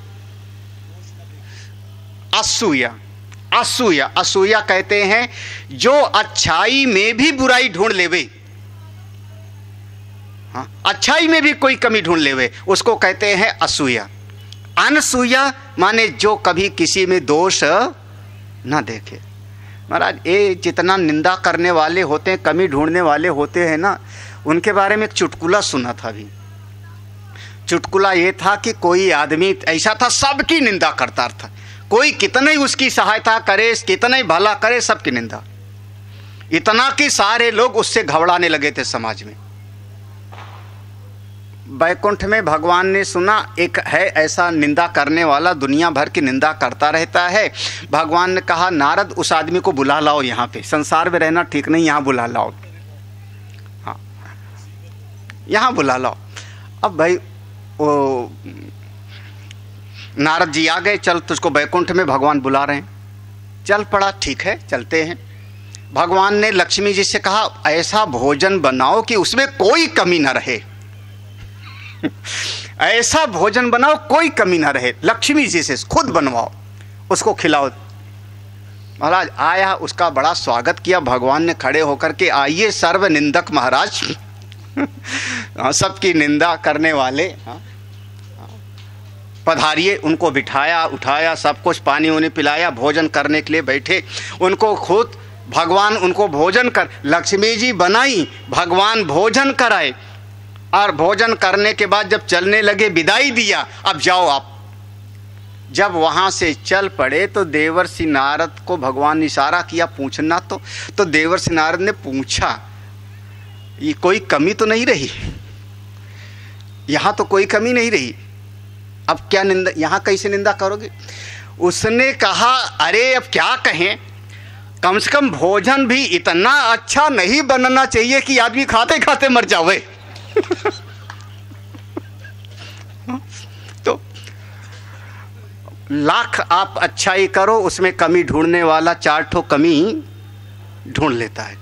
असूया, असूया, असूया कहते हैं जो अच्छाई में भी बुराई ढूंढ लेवे, हाँ, अच्छाई में भी कोई कमी ढूंढ लेवे, उसको कहते हैं असूया। अनसूया माने जो कभी किसी में दोष ना देखे। महाराज, ये जितना निंदा करने वाले होते हैं, कमी ढूंढने वाले होते हैं ना, उनके बारे में एक चुटकुला सुना था अभी। चुटकुला ये था कि कोई आदमी ऐसा था, सबकी निंदा करता था, कोई कितना ही उसकी सहायता करे, कितना ही भला करे, सबकी निंदा, इतना कि सारे लोग उससे घबराने लगे थे समाज में। बैकुंठ में भगवान ने सुना एक है ऐसा निंदा करने वाला, दुनिया भर की निंदा करता रहता है। भगवान ने कहा नारद, उस आदमी को बुला लाओ यहाँ पे, संसार में रहना ठीक नहीं, यहाँ बुला लाओ, हाँ, यहाँ बुला लाओ। अब भाई वो नारद जी आ गए, चल तुझको बैकुंठ में भगवान बुला रहे हैं। चल पड़ा, ठीक है चलते हैं। भगवान ने लक्ष्मी जी से कहा ऐसा भोजन बनाओ कि उसमें कोई कमी ना रहे, ऐसा भोजन बनाओ कोई कमी ना रहे। लक्ष्मी जी से खुद बनवाओ, उसको खिलाओ। महाराज आया, उसका बड़ा स्वागत किया भगवान ने खड़े होकर के, आइए सर्व निंदक महाराज सबकी निंदा करने वाले, पधारिए। उनको बिठाया, उठाया, सब कुछ पानी उन्हें पिलाया, भोजन करने के लिए बैठे। उनको खुद भगवान उनको भोजन कर, लक्ष्मी जी बनाई, भगवान भोजन कराए, और भोजन करने के बाद जब चलने लगे विदाई दिया, अब जाओ आप। जब वहाँ से चल पड़े तो देवर्षि नारद को भगवान ने इशारा किया पूछना, तो देवर्षि नारद ने पूछा, ये कोई कमी तो नहीं रही? यहाँ तो कोई कमी नहीं रही, अब क्या निंदा, यहाँ कैसे निंदा करोगे? उसने कहा, अरे अब क्या कहें, कम से कम भोजन भी इतना अच्छा नहीं बनना चाहिए कि आदमी खाते खाते मर जावे तो लाख आप अच्छाई करो, उसमें कमी ढूंढने वाला 4 ठो कमी ढूंढ लेता है।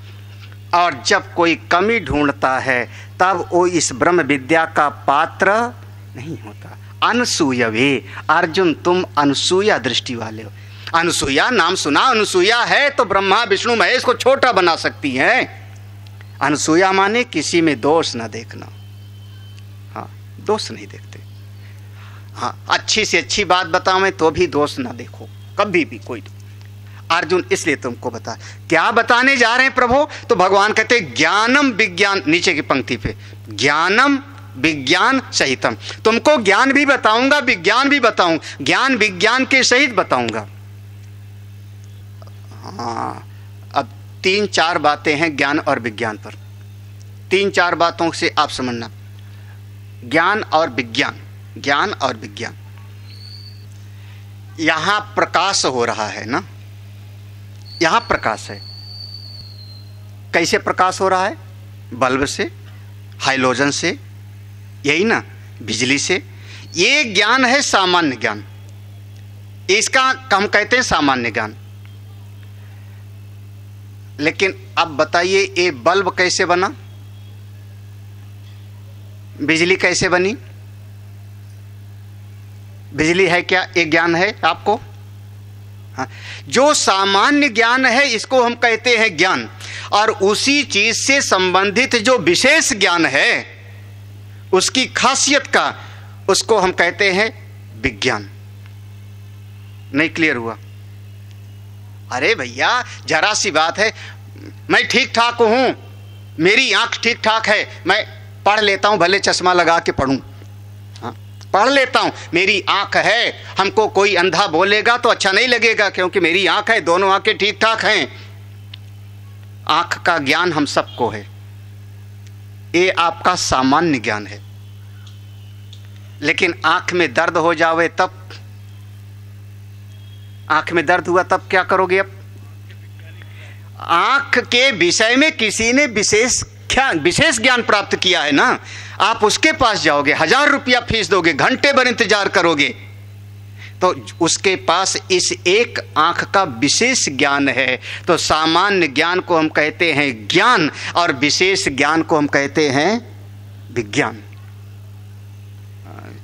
और जब कोई कमी ढूंढता है तब वो इस ब्रह्म विद्या का पात्र नहीं होता। अनसूया वे अर्जुन, तुम अनसूया दृष्टि वाले हो। अनसूया नाम सुना, अनसूया है तो ब्रह्मा विष्णु महेश को छोटा बना सकती हैं। अनसूया माने किसी में दोष ना देखना। हाँ, दोष नहीं देखते। हाँ, अच्छी से अच्छी बात बताऊं तो भी दोष ना देखो कभी भी कोई। अर्जुन इसलिए तुमको बता, क्या बताने जा रहे हैं प्रभु? तो भगवान कहते ज्ञानम विज्ञान, नीचे की पंक्ति पे, ज्ञानम विज्ञान सहितम, तुमको ज्ञान भी बताऊंगा, विज्ञान भी बताऊं, ज्ञान विज्ञान के सहित बताऊंगा। हाँ, अब 3-4 बातें हैं ज्ञान और विज्ञान पर। 3-4 बातों से आप समझना, ज्ञान और विज्ञान, ज्ञान और विज्ञान। यहां प्रकाश हो रहा है ना, यहां प्रकाश है। कैसे प्रकाश हो रहा है? बल्ब से, हाइलोजन से, यही ना, बिजली से। ये ज्ञान है सामान्य ज्ञान, इसका हम कहते हैं सामान्य ज्ञान। लेकिन अब बताइए, ये बल्ब कैसे बना, बिजली कैसे बनी? बिजली है क्या? एक ज्ञान है आपको? हाँ, जो सामान्य ज्ञान है इसको हम कहते हैं ज्ञान, और उसी चीज से संबंधित जो विशेष ज्ञान है, उसकी खासियत का, उसको हम कहते हैं विज्ञान। नहीं क्लियर हुआ? अरे भैया जरा सी बात है, मैं ठीक ठाक हूं, मेरी आंख ठीक ठाक है, मैं पढ़ लेता हूं, भले चश्मा लगा के पढ़ूं, हाँ, पढ़ लेता हूं, मेरी आंख है। हमको कोई अंधा बोलेगा तो अच्छा नहीं लगेगा, क्योंकि मेरी आंख है, दोनों आंखें ठीक ठाक हैं। आंख का ज्ञान हम सबको है, ये आपका सामान्य ज्ञान है। लेकिन आंख में दर्द हो जावे तब, आंख में दर्द हुआ तब क्या करोगे? अब आंख के विषय में किसी ने विशेष ज्ञान प्राप्त किया है ना, आप उसके पास जाओगे, 1000 रुपया फीस दोगे, घंटे भर इंतजार करोगे, तो उसके पास इस एक आंख का विशेष ज्ञान है। तो सामान्य ज्ञान को हम कहते हैं ज्ञान, और विशेष ज्ञान को हम कहते हैं विज्ञान।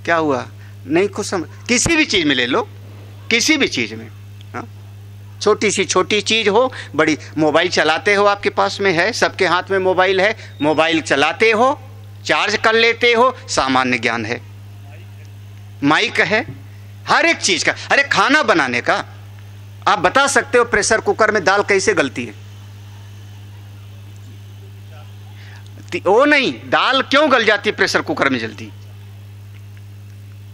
क्या हुआ? नहीं कुछ समझ? किसी भी चीज में ले लो, किसी भी चीज में, छोटी सी छोटी चीज हो, बड़ी, मोबाइल चलाते हो, आपके पास में है, सबके हाथ में मोबाइल है, मोबाइल चलाते हो, चार्ज कर लेते हो, सामान्य ज्ञान है। माइक है, हर एक चीज का। अरे खाना बनाने का आप बता सकते हो प्रेशर कुकर में दाल कैसे गलती है? ओ नहीं, दाल क्यों गल जाती है प्रेशर कुकर में जल्दी?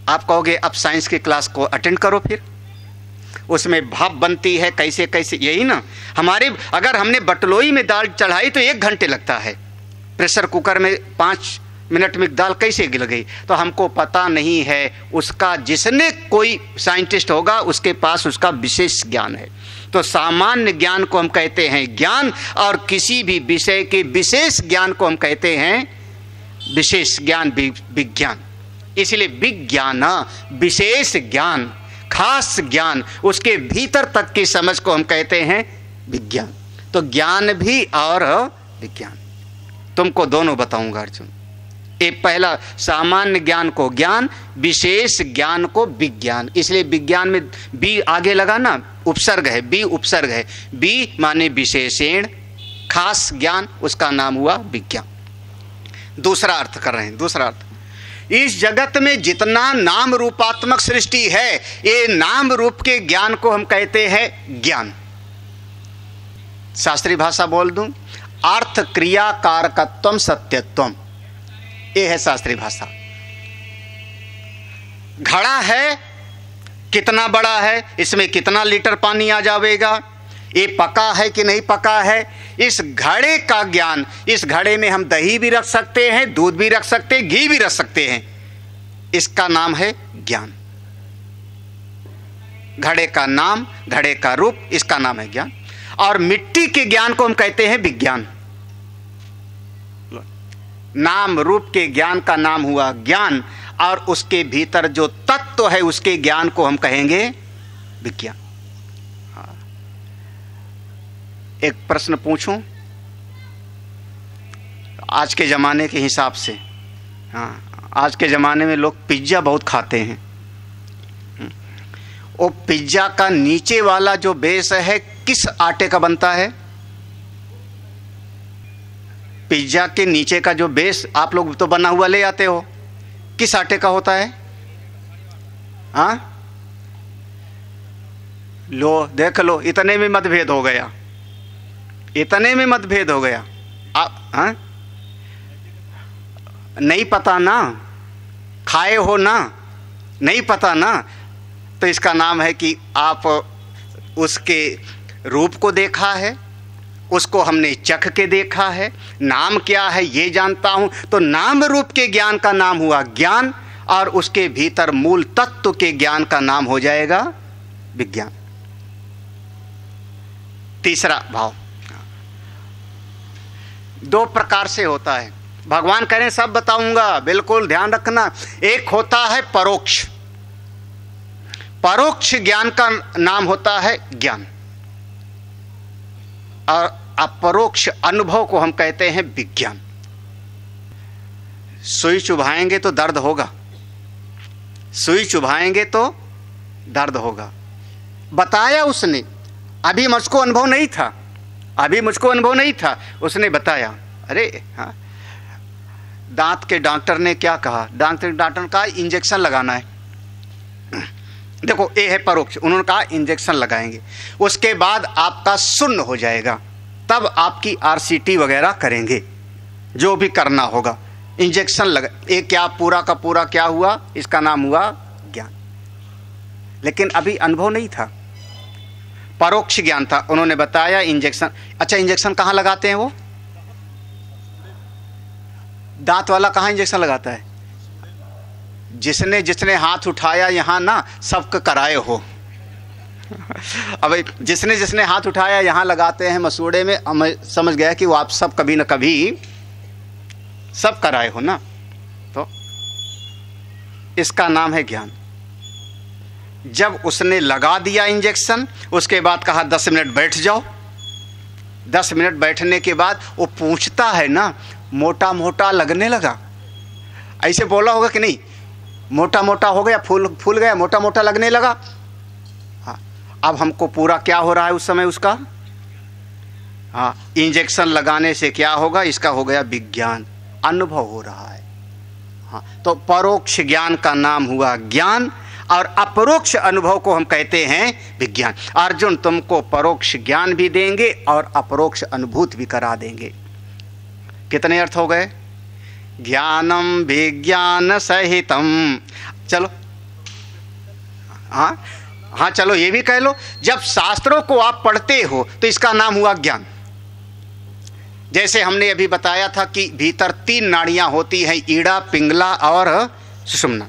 आप कहोगे अब साइंस की क्लास को अटेंड करो, फिर उसमें भाप बनती है कैसे कैसे, यही ना। हमारे अगर हमने बटलोई में दाल चढ़ाई तो 1 घंटे लगता है, प्रेशर कुकर में 5 मिनट में दाल कैसे गिल गई? तो हमको पता नहीं है, उसका जिसने कोई साइंटिस्ट होगा उसके पास उसका विशेष ज्ञान है। तो सामान्य ज्ञान को हम कहते हैं ज्ञान, और किसी भी विषय के विशेष ज्ञान को हम कहते हैं विशेष ज्ञान, विज्ञान। इसलिए विज्ञान विशेष ज्ञान, खास ज्ञान, उसके भीतर तक की समझ को हम कहते हैं विज्ञान। तो ज्ञान भी और विज्ञान, तुमको दोनों बताऊंगा अर्जुन। ये पहला, सामान्य ज्ञान को ज्ञान, विशेष ज्ञान को विज्ञान। इसलिए विज्ञान में बी आगे लगा ना, उपसर्ग है, बी उपसर्ग है। बी माने विशेषण, खास ज्ञान, उसका नाम हुआ विज्ञान। दूसरा अर्थ कर रहे हैं, दूसरा अर्थ, इस जगत में जितना नाम रूपात्मक सृष्टि है, ये नाम रूप के ज्ञान को हम कहते हैं ज्ञान। शास्त्रीय भाषा बोल दूं, अर्थ क्रिया कारकत्वम सत्यत्वम, ये है शास्त्रीय भाषा। घड़ा है, कितना बड़ा है, इसमें कितना लीटर पानी आ जाएगा, ये पका है कि नहीं पका है, इस घड़े का ज्ञान। इस घड़े में हम दही भी रख सकते हैं, दूध भी रख सकते हैं, घी भी रख सकते हैं, इसका नाम है ज्ञान। घड़े का नाम, घड़े का रूप, इसका नाम है ज्ञान। और मिट्टी के ज्ञान को हम कहते हैं विज्ञान। नाम रूप के ज्ञान का नाम हुआ ज्ञान, और उसके भीतर जो तत्व है उसके ज्ञान को हम कहेंगे विज्ञान। एक प्रश्न पूछूं आज के ज़माने के हिसाब से। हाँ, आज के ज़माने में लोग पिज्ज़ा बहुत खाते हैं। वो पिज्ज़ा का नीचे वाला जो बेस है किस आटे का बनता है? पिज्ज़ा के नीचे का जो बेस आप लोग तो बना हुआ ले आते हो, किस आटे का होता है? हाँ, लो देख लो, इतने में मतभेद हो गया, इतने में मतभेद हो गया। हाँ, नहीं पता ना, खाए हो ना, नहीं पता ना, तो इसका नाम है कि आप उसके रूप को देखा है, उसको हमने चख के देखा है, नाम क्या है ये जानता हूं, तो नाम रूप के ज्ञान का नाम हुआ ज्ञान, और उसके भीतर मूल तत्व के ज्ञान का नाम हो जाएगा विज्ञान। तीसरा भाव दो प्रकार से होता है, भगवान करें सब बताऊंगा, बिल्कुल ध्यान रखना। एक होता है परोक्ष, परोक्ष ज्ञान का नाम होता है ज्ञान, और अपरोक्ष अनुभव को हम कहते हैं विज्ञान। सुई चुभाएंगे तो दर्द होगा, सुई चुभाएंगे तो दर्द होगा, बताया उसने, अभी मुझको अनुभव नहीं था, अभी मुझको अनुभव नहीं था, उसने बताया। अरे हाँ, दांत के डॉक्टर ने क्या कहा? डॉक्टर ने कहा इंजेक्शन लगाना है। देखो ये है परोक्ष, उन्होंने कहा इंजेक्शन लगाएंगे, उसके बाद आपका शून्य हो जाएगा, तब आपकी आरसीटी वगैरह करेंगे, जो भी करना होगा। इंजेक्शन लगा, ये क्या पूरा का पूरा क्या हुआ? इसका नाम हुआ ज्ञान। लेकिन अभी अनुभव नहीं था, परोक्ष ज्ञान था। उन्होंने बताया इंजेक्शन। अच्छा, इंजेक्शन कहाँ लगाते हैं? वो दांत वाला कहाँ इंजेक्शन लगाता है? जिसने जिसने हाथ उठाया यहाँ ना, सबको कराए हो। अब जिसने जिसने हाथ उठाया यहाँ लगाते हैं मसूड़े में, मैं समझ गया कि वो आप सब कभी न कभी सब कराए हो ना। तो इसका नाम है ज्ञान। जब उसने लगा दिया इंजेक्शन, उसके बाद कहा 10 मिनट बैठ जाओ। 10 मिनट बैठने के बाद वो पूछता है ना, मोटा मोटा लगने लगा, ऐसे बोला होगा कि नहीं? मोटा मोटा हो गया, फूल गया, मोटा मोटा लगने लगा। हाँ, अब हमको पूरा क्या हो रहा है उस समय उसका? हाँ, इंजेक्शन लगाने से क्या होगा? इसका हो गया विज्ञान, अनुभव हो रहा है। हाँ, तो परोक्ष ज्ञान का नाम हुआ ज्ञान, और अपरोक्ष अनुभव को हम कहते हैं विज्ञान। अर्जुन, तुमको परोक्ष ज्ञान भी देंगे और अपरोक्ष अनुभूति भी करा देंगे। कितने अर्थ हो गए? ज्ञानम विज्ञान सहितम। चलो हाँ हाँ, चलो ये भी कह लो, जब शास्त्रों को आप पढ़ते हो तो इसका नाम हुआ ज्ञान। जैसे हमने अभी बताया था कि भीतर 3 नाड़ियां होती हैं, ईड़ा, पिंगला और सुषुम्ना।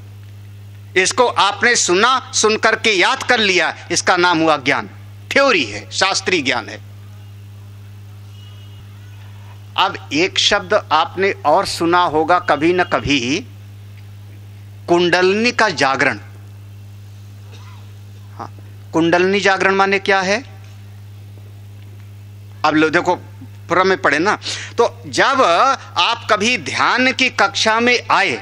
इसको आपने सुना, सुन करके याद कर लिया, इसका नाम हुआ ज्ञान। थ्योरी है, शास्त्रीय ज्ञान है। अब एक शब्द आपने और सुना होगा कभी न कभी, कुंडलिनी का जागरण। हाँ, कुंडलिनी जागरण माने क्या है? अब लो देखो, पुरा में पढ़े ना। तो जब आप कभी ध्यान की कक्षा में आए,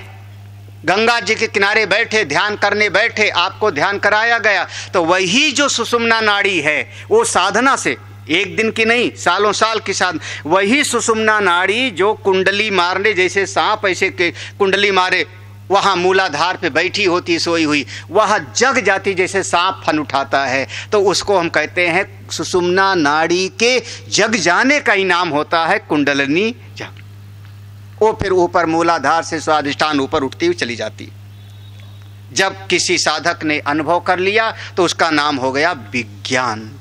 गंगा जी के किनारे बैठे ध्यान करने बैठे, आपको ध्यान कराया गया, तो वही जो सुषुम्ना नाड़ी है वो साधना से, एक दिन की नहीं सालों साल की साधना, वही सुषुम्ना नाड़ी जो कुंडली मारने, जैसे सांप ऐसे के कुंडली मारे, वहाँ मूलाधार पे बैठी होती सोई हुई, वह जग जाती जैसे सांप फन उठाता है, तो उसको हम कहते हैं सुषुम्ना नाड़ी के जग जाने का ही नाम होता है कुंडलिनी जग। वो फिर ऊपर मूलाधार से स्वाधिष्ठान ऊपर उठती हुई चली जाती। जब किसी साधक ने अनुभव कर लिया तो उसका नाम हो गया विज्ञान।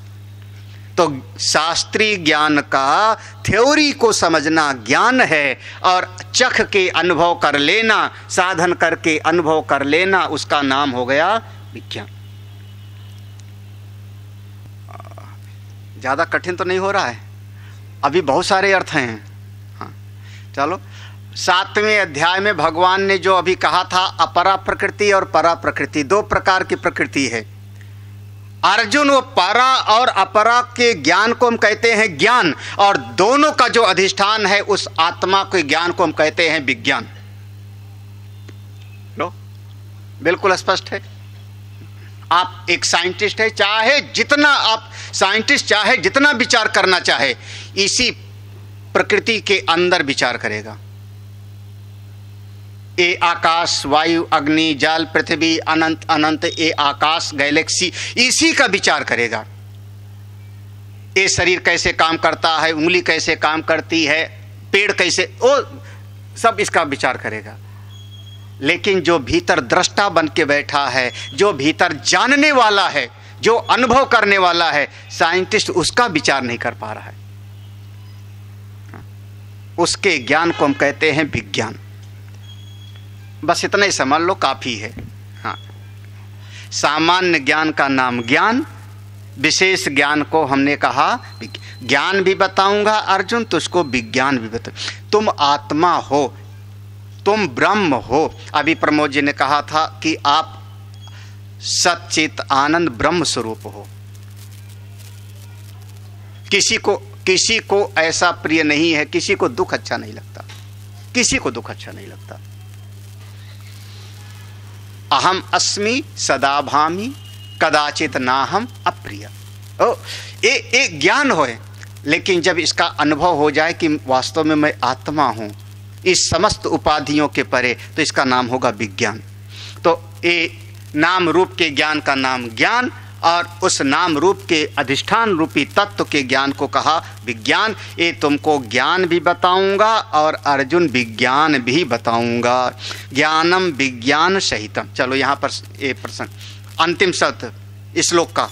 तो शास्त्रीय ज्ञान का थ्योरी को समझना ज्ञान है, और चख के अनुभव कर लेना, साधन करके अनुभव कर लेना, उसका नाम हो गया विज्ञान। ज़्यादा कठिन तो नहीं हो रहा है, अभी बहुत सारे अर्थ हैं। हाँ चलो, 7वें अध्याय में भगवान ने जो अभी कहा था, अपरा प्रकृति और परा प्रकृति, दो प्रकार की प्रकृति है। अर्जुन, वो परा और अपरा के ज्ञान को हम कहते हैं ज्ञान, और दोनों का जो अधिष्ठान है उस आत्मा के ज्ञान को हम कहते हैं विज्ञान। लो, बिल्कुल स्पष्ट है। आप एक साइंटिस्ट है, चाहे जितना आप साइंटिस्ट चाहे जितना विचार करना चाहे, इसी प्रकृति के अंदर विचार करेगा। ये आकाश, वायु, अग्नि, जल, पृथ्वी, अनंत अनंत, ये आकाश, गैलेक्सी, इसी का विचार करेगा। ये शरीर कैसे काम करता है, उंगली कैसे काम करती है, पेड़ कैसे, वो सब इसका विचार करेगा। लेकिन जो भीतर दृष्टा बन के बैठा है, जो भीतर जानने वाला है, जो अनुभव करने वाला है, साइंटिस्ट उसका विचार नहीं कर पा रहा है। उसके ज्ञान को हम कहते हैं विज्ञान। बस इतना ही समझ लो, काफी है। हाँ, सामान्य ज्ञान का नाम ज्ञान, विशेष ज्ञान को हमने कहा ज्ञान भी बताऊंगा अर्जुन, तुझको विज्ञान भी बताऊंगा। तुम आत्मा हो, तुम ब्रह्म हो। अभी प्रमोद जी ने कहा था कि आप सच्चित आनंद ब्रह्म स्वरूप हो। किसी को ऐसा प्रिय नहीं है, किसी को दुख अच्छा नहीं लगता, किसी को दुख अच्छा नहीं लगता। अहम अस्मि सदा भामि कदाचित नाहम अप्रिय। ये ज्ञान होए, लेकिन जब इसका अनुभव हो जाए कि वास्तव में मैं आत्मा हूँ इस समस्त उपाधियों के परे, तो इसका नाम होगा विज्ञान। तो ये नाम रूप के ज्ञान का नाम ज्ञान, और उस नाम रूप के अधिष्ठान रूपी तत्व के ज्ञान को कहा विज्ञान। ये तुमको ज्ञान भी बताऊंगा और अर्जुन विज्ञान भी बताऊंगा। ज्ञानम विज्ञान सहितम। चलो यहाँ पर ये प्रसंग, अंतिम शब्द श्लोक का,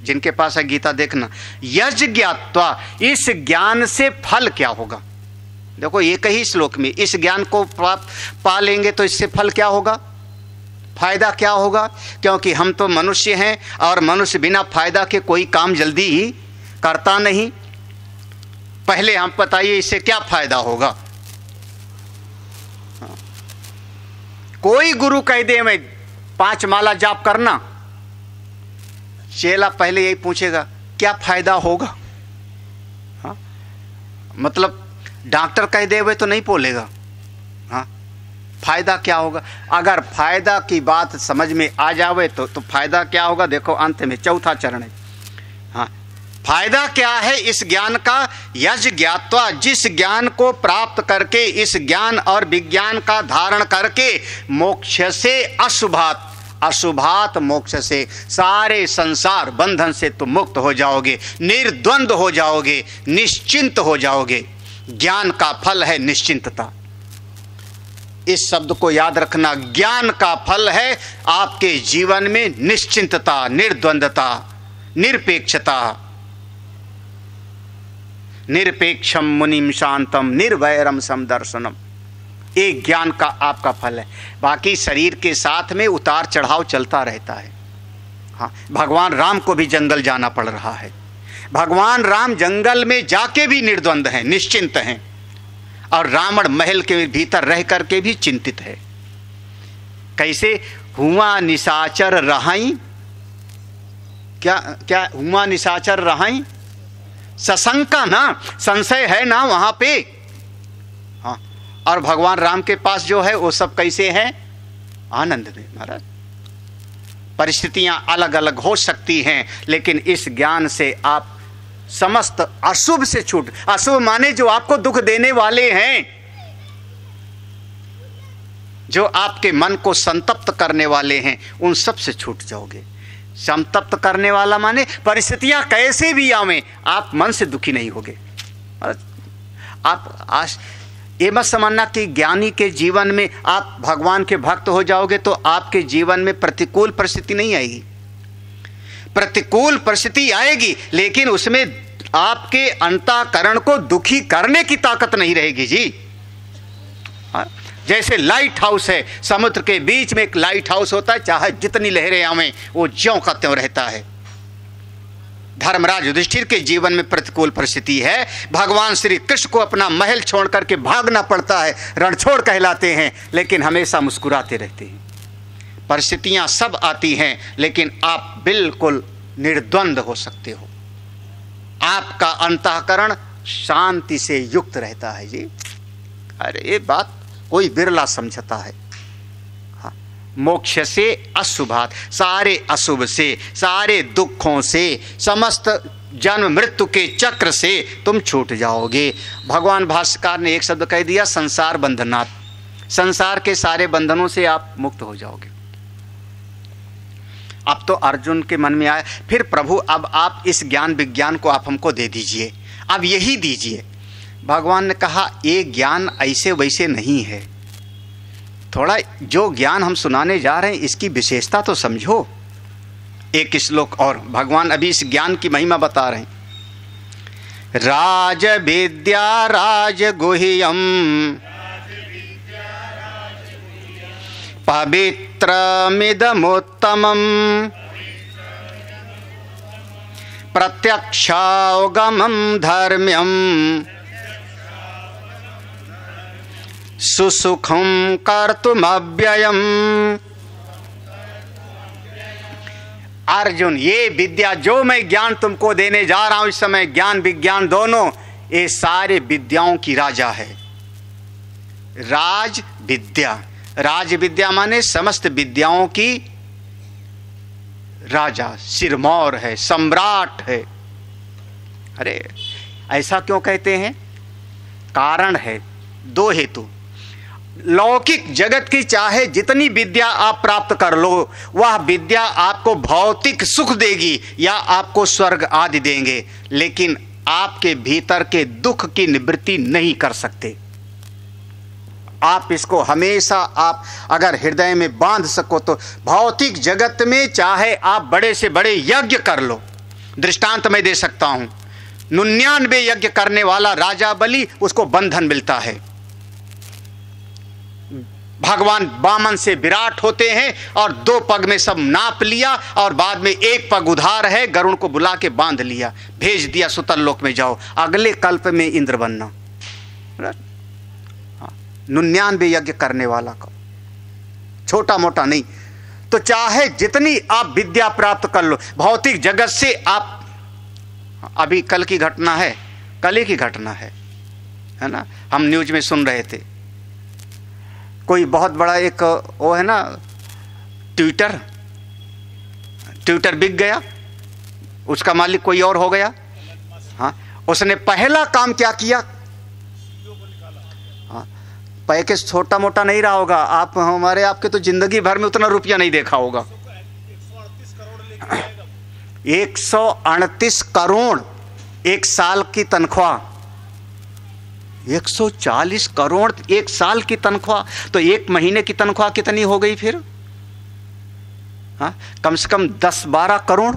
जिनके पास है गीता देखना। यज ज्ञात्वा, इस ज्ञान से फल क्या होगा। देखो एक ही श्लोक में इस ज्ञान को पा लेंगे तो इससे फल क्या होगा, फायदा क्या होगा। क्योंकि हम तो मनुष्य हैं, और मनुष्य बिना फायदा के कोई काम जल्दी ही करता नहीं। पहले हम बताइए इससे क्या फायदा होगा। कोई गुरु कह दे मैं 5 माला जाप करना, चेला पहले यही पूछेगा क्या फायदा होगा। हाँ? मतलब डॉक्टर कह दे वे तो नहीं बोलेगा हाँ फायदा क्या होगा। अगर फायदा की बात समझ में आ जावे तो फायदा क्या होगा। देखो अंत में चौथा चरण है। हाँ, फायदा क्या है इस ज्ञान का। यज ज्ञात्वा, जिस ज्ञान को प्राप्त करके, इस ज्ञान और विज्ञान का धारण करके, मोक्ष से अशुभात मोक्ष से, सारे संसार बंधन से तुम मुक्त हो जाओगे, निर्द्वंद हो जाओगे, निश्चिंत हो जाओगे। ज्ञान का फल है निश्चिंतता। इस शब्द को याद रखना, ज्ञान का फल है आपके जीवन में निश्चिंतता, निर्द्वंदता, निरपेक्षता। निरपेक्षम मुनिम शांतम निर्वैरम समदर्शनम, एक ज्ञान का आपका फल है। बाकी शरीर के साथ में उतार चढ़ाव चलता रहता है। हाँ, भगवान राम को भी जंगल जाना पड़ रहा है। भगवान राम जंगल में जाके भी निर्द्वंद हैं, निश्चिंत हैं, और रावण महल के भीतर रह करके भी चिंतित है। कैसे हुआ निशाचर रहाई, क्या हुआ निशाचर रहाई सशंका ना, संशय है ना वहां पे। हाँ, और भगवान राम के पास जो है वो सब कैसे है? आनंद में। महाराज परिस्थितियां अलग अलग हो सकती हैं, लेकिन इस ज्ञान से आप समस्त अशुभ से छूट, अशुभ माने जो आपको दुख देने वाले हैं, जो आपके मन को संतप्त करने वाले हैं, उन सब से छूट जाओगे। संतप्त करने वाला माने परिस्थितियां कैसे भी आवें, आप मन से दुखी नहीं होगे। आप आज ये मत समझना कि ज्ञानी के जीवन में आप भगवान के भक्त हो जाओगे तो आपके जीवन में प्रतिकूल परिस्थिति नहीं आएगी। प्रतिकूल परिस्थिति आएगी, लेकिन उसमें आपके अंतःकरण को दुखी करने की ताकत नहीं रहेगी जी। जैसे लाइट हाउस है, समुद्र के बीच में एक लाइट हाउस होता है, चाहे जितनी लहरें आवें वो ज्यों का त्यों रहता है। धर्मराज युधिष्ठिर के जीवन में प्रतिकूल परिस्थिति है, भगवान श्री कृष्ण को अपना महल छोड़ करके भागना पड़ता है, रणछोड़ कहलाते हैं, लेकिन हमेशा मुस्कुराते रहते हैं। परिस्थितियां सब आती हैं, लेकिन आप बिल्कुल निर्द्वंद हो सकते हो। आपका अंतःकरण शांति से युक्त रहता है जी। अरे ये बात कोई बिरला समझता है। हाँ, मोक्ष से अशुभात, सारे अशुभ से, सारे दुखों से, समस्त जन्म मृत्यु के चक्र से तुम छूट जाओगे। भगवान भाष्यकार ने एक शब्द कह दिया, संसार बंधनात्। संसार के सारे बंधनों से आप मुक्त हो जाओगे। अब तो अर्जुन के मन में आया, फिर प्रभु अब आप इस ज्ञान विज्ञान को आप हमको दे दीजिए, अब यही दीजिए। भगवान ने कहा ये ज्ञान ऐसे वैसे नहीं है, थोड़ा जो ज्ञान हम सुनाने जा रहे हैं इसकी विशेषता तो समझो। एक श्लोक और भगवान अभी इस ज्ञान की महिमा बता रहे हैं। राज विद्या राज गुह्यम पवित्रमिदमुत्तमम् प्रत्यक्षावगमं धर्म्यं सुसुखं कर्तुमव्ययम्। अर्जुन, ये विद्या जो मैं ज्ञान तुमको देने जा रहा हूं इस समय, ज्ञान विज्ञान दोनों, ये सारे विद्याओं की राजा है। राज विद्या, राज विद्या माने समस्त विद्याओं की राजा, सिरमौर है, सम्राट है। अरे ऐसा क्यों कहते हैं? कारण है, दो हेतु। लौकिक जगत की चाहे जितनी विद्या आप प्राप्त कर लो, वह विद्या आपको भौतिक सुख देगी या आपको स्वर्ग आदि देंगे, लेकिन आपके भीतर के दुख की निवृत्ति नहीं कर सकते। आप इसको हमेशा आप अगर हृदय में बांध सको तो भौतिक जगत में चाहे आप बड़े से बड़े यज्ञ कर लो। दृष्टांत मैं दे सकता हूं, 99 यज्ञ करने वाला राजा बलि, उसको बंधन मिलता है। भगवान वामन से विराट होते हैं और 2 पग में सब नाप लिया और बाद में 1 पग उधार है, गरुण को बुला के बांध लिया, भेज दिया सुतल लोक में, जाओ अगले कल्प में इंद्र बनना। 99 यज्ञ करने वाला का, छोटा मोटा नहीं। तो चाहे जितनी आप विद्या प्राप्त कर लो, भौतिक जगत से आप, अभी कल की घटना है, कल ही की घटना है ना, हम न्यूज में सुन रहे थे, कोई बहुत बड़ा एक वो है ना ट्विटर बिक गया, उसका मालिक कोई और हो गया। हाँ, उसने पहला काम क्या किया? पैकेज छोटा मोटा नहीं रहा होगा, आप हमारे आपके तो जिंदगी भर में उतना रुपया नहीं देखा होगा। 138 करोड़ एक साल की तनख्वाह, 140 करोड़ एक साल की तनख्वाह, तो एक महीने की तनख्वाह कितनी हो गई फिर? हाँ, कम से कम 10-12 करोड़।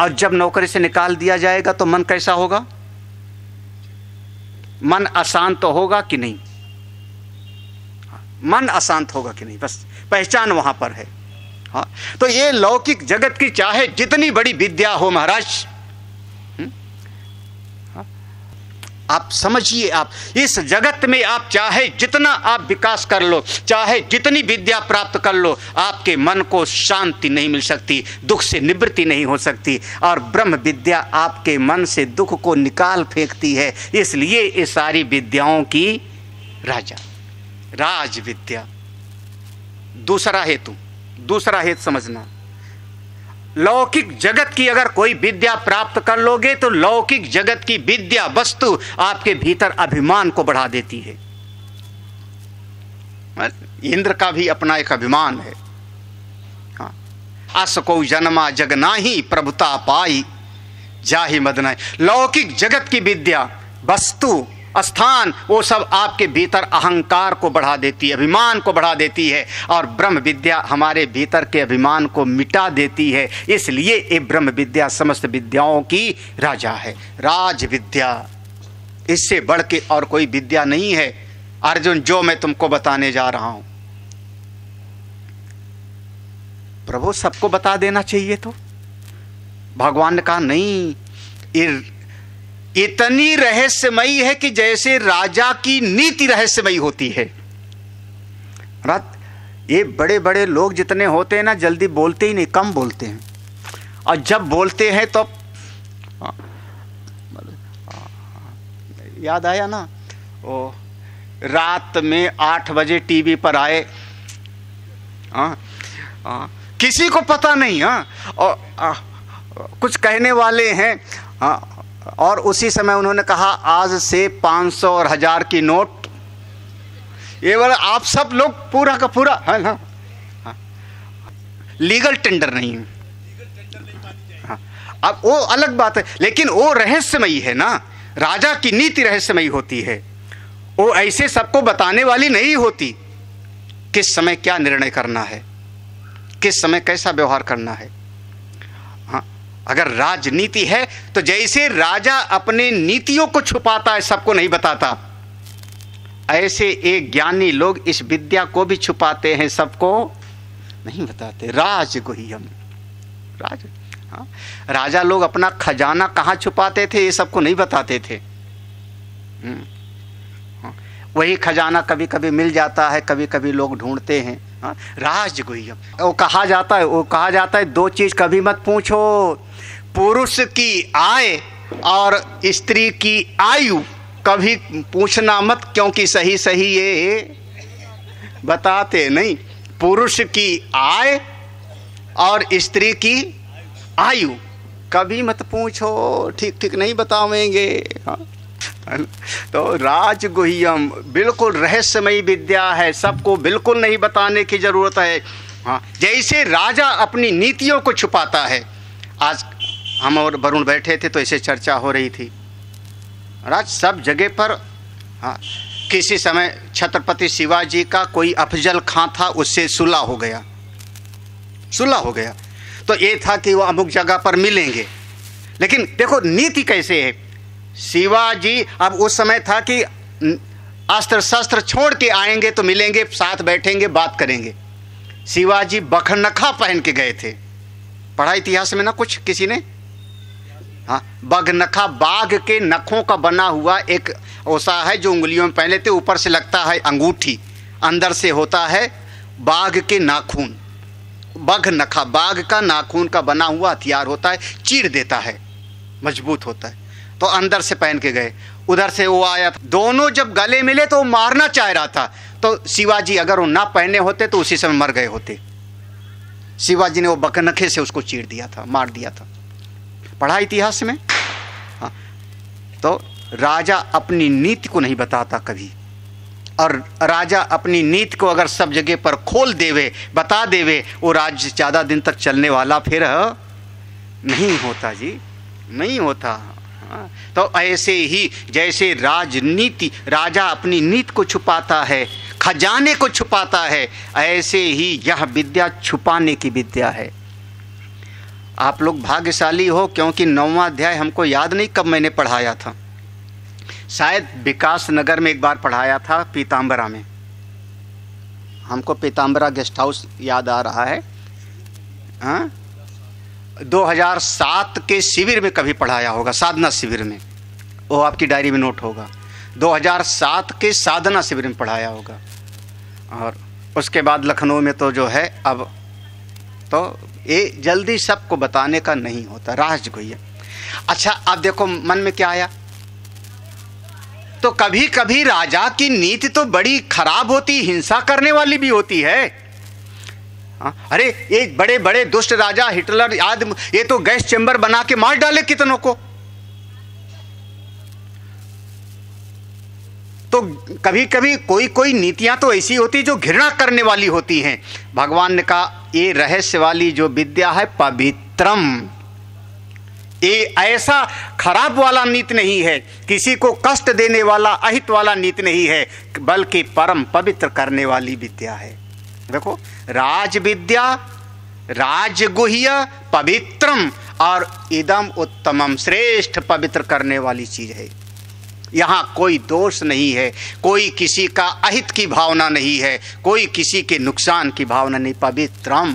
और जब नौकरी से निकाल दिया जाएगा तो मन कैसा होगा? मन अशांत तो होगा कि नहीं? मन अशांत होगा कि नहीं? बस पहचान वहां पर है। हाँ, तो ये लौकिक जगत की चाहे जितनी बड़ी विद्या हो महाराज, आप समझिए, आप इस जगत में आप चाहे जितना आप विकास कर लो, चाहे जितनी विद्या प्राप्त कर लो, आपके मन को शांति नहीं मिल सकती, दुख से निवृत्ति नहीं हो सकती। और ब्रह्म विद्या आपके मन से दुख को निकाल फेंकती है। इसलिए ये सारी विद्याओं की राजा, राज विद्या। दूसरा हेतु समझना, लौकिक जगत की अगर कोई विद्या प्राप्त कर लोगे तो लौकिक जगत की विद्या वस्तु आपके भीतर अभिमान को बढ़ा देती है। इंद्र का भी अपना एक अभिमान है। हाँ, अस को जन्मा जगनाही प्रभुता पाई जाहि मदनाई। लौकिक जगत की विद्या वस्तु स्थान वो सब आपके भीतर अहंकार को बढ़ा देती है, अभिमान को बढ़ा देती है। और ब्रह्म विद्या हमारे भीतर के अभिमान को मिटा देती है। इसलिए ये ब्रह्म विद्या समस्त विद्याओं की राजा है, राज विद्या। इससे बढ़ के और कोई विद्या नहीं है अर्जुन, जो मैं तुमको बताने जा रहा हूं। प्रभु सबको बता देना चाहिए, तो भगवान ने कहा नहीं, इतनी रहस्यमयी है कि जैसे राजा की नीति रहस्यमयी होती है। ये बड़े बड़े लोग जितने होते हैं ना, जल्दी बोलते ही नहीं, कम बोलते हैं। और जब बोलते हैं तो याद आया ना, ओ रात में 8 बजे टीवी पर आए, किसी को पता नहीं, और कुछ कहने वाले हैं, और उसी समय उन्होंने कहा आज से 500 और 1000 की नोट। ये वाला आप सब लोग पूरा का पूरा है ना, लीगल टेंडर नहीं है। हाँ, अब वो अलग बात है, लेकिन वो रहस्यमयी है ना, राजा की नीति रहस्यमयी होती है। वो ऐसे सबको बताने वाली नहीं होती। किस समय क्या निर्णय करना है, किस समय कैसा व्यवहार करना है। अगर राजनीति है तो जैसे राजा अपने नीतियों को छुपाता है, सबको नहीं बताता, ऐसे एक ज्ञानी लोग इस विद्या को भी छुपाते हैं, सबको नहीं बताते। राजगुह्यम, राजा लोग अपना खजाना कहाँ छुपाते थे, ये सबको नहीं बताते थे। वही खजाना कभी कभी मिल जाता है, कभी कभी लोग ढूंढते हैं। राजगुह्यम वो कहा जाता है, 2 चीज कभी मत पूछो, पुरुष की आय और स्त्री की आयु कभी पूछना मत, क्योंकि सही सही ये बताते नहीं। पुरुष की आय और स्त्री की आयु कभी मत पूछो, ठीक ठीक नहीं बतावेंगे। तो राजगुह्यम बिल्कुल रहस्यमयी विद्या है, सबको बिल्कुल नहीं बताने की जरूरत है। हाँ, जैसे राजा अपनी नीतियों को छुपाता है। आज हम और वरुण बैठे थे तो ऐसे चर्चा हो रही थी, राज सब जगह पर। हाँ, किसी समय छत्रपति शिवाजी का कोई अफजल खां था, उससे सुलह हो गया। तो ये था कि वो अमुक जगह पर मिलेंगे, लेकिन देखो नीति कैसे है। शिवाजी, अब उस समय था कि अस्त्र शस्त्र छोड़ के आएंगे तो मिलेंगे, साथ बैठेंगे, बात करेंगे। शिवाजी बखनखा पहन के गए थे, पढ़ा इतिहास में ना कुछ किसी ने। हाँ, बगनखा बाघ के नखों का बना हुआ एक ओसा है जो उंगलियों में पहने थे, ऊपर से लगता है अंगूठी, अंदर से होता है बाघ के नाखून। बगनखा बाघ का नाखून का बना हुआ हथियार होता है, चीर देता है, मजबूत होता है। तो अंदर से पहन के गए, उधर से वो आया, दोनों जब गले मिले तो वो मारना चाह रहा था। तो शिवाजी अगर वो ना पहने होते तो उसी समय मर गए होते। शिवाजी ने वो बकनखे से उसको चीर दिया था, मार दिया था, पढ़ा इतिहास में। हाँ, तो राजा अपनी नीति को नहीं बताता कभी, और राजा अपनी नीति को अगर सब जगह पर खोल देवे, बता देवे, वो राज्य ज़्यादा दिन तक चलने वाला फिर नहीं होता जी, नहीं होता। हाँ, तो ऐसे ही जैसे राजनीति, राजा अपनी नीति को छुपाता है, खजाने को छुपाता है, ऐसे ही यह विद्या छुपाने की विद्या है। आप लोग भाग्यशाली हो, क्योंकि 9वां अध्याय हमको याद नहीं कब मैंने पढ़ाया था, शायद विकास नगर में एक बार पढ़ाया था, पीताम्बरा में। हमको पीताम्बरा गेस्ट हाउस याद आ रहा है। 2007 के शिविर में कभी पढ़ाया होगा, साधना शिविर में। वो आपकी डायरी में नोट होगा। 2007 के साधना शिविर में पढ़ाया होगा। और उसके बाद लखनऊ में तो जो है, अब तो ये जल्दी सबको बताने का नहीं होता, राज को है। अच्छा, अब देखो मन में क्या आया, तो कभी कभी राजा की नीति तो बड़ी खराब होती, हिंसा करने वाली भी होती है। अरे ये बड़े बड़े दुष्ट राजा हिटलर आदि, ये तो गैस चेंबर बना के मार डाले कितनों को। तो कभी कभी कोई कोई नीतियां तो ऐसी होती जो घृणा करने वाली होती हैं। भगवान ने कहा ये रहस्य वाली जो विद्या है पवित्रम, ये ऐसा खराब वाला नीति नहीं है, किसी को कष्ट देने वाला अहित वाला नीति नहीं है, बल्कि परम पवित्र करने वाली विद्या है। देखो, राज विद्या, राजगुह्य, पवित्रम और इदम उत्तमम, श्रेष्ठ पवित्र करने वाली चीज है। यहाँ कोई दोष नहीं है, कोई किसी का अहित की भावना नहीं है, कोई किसी के नुकसान की भावना नहीं। पवित्रम,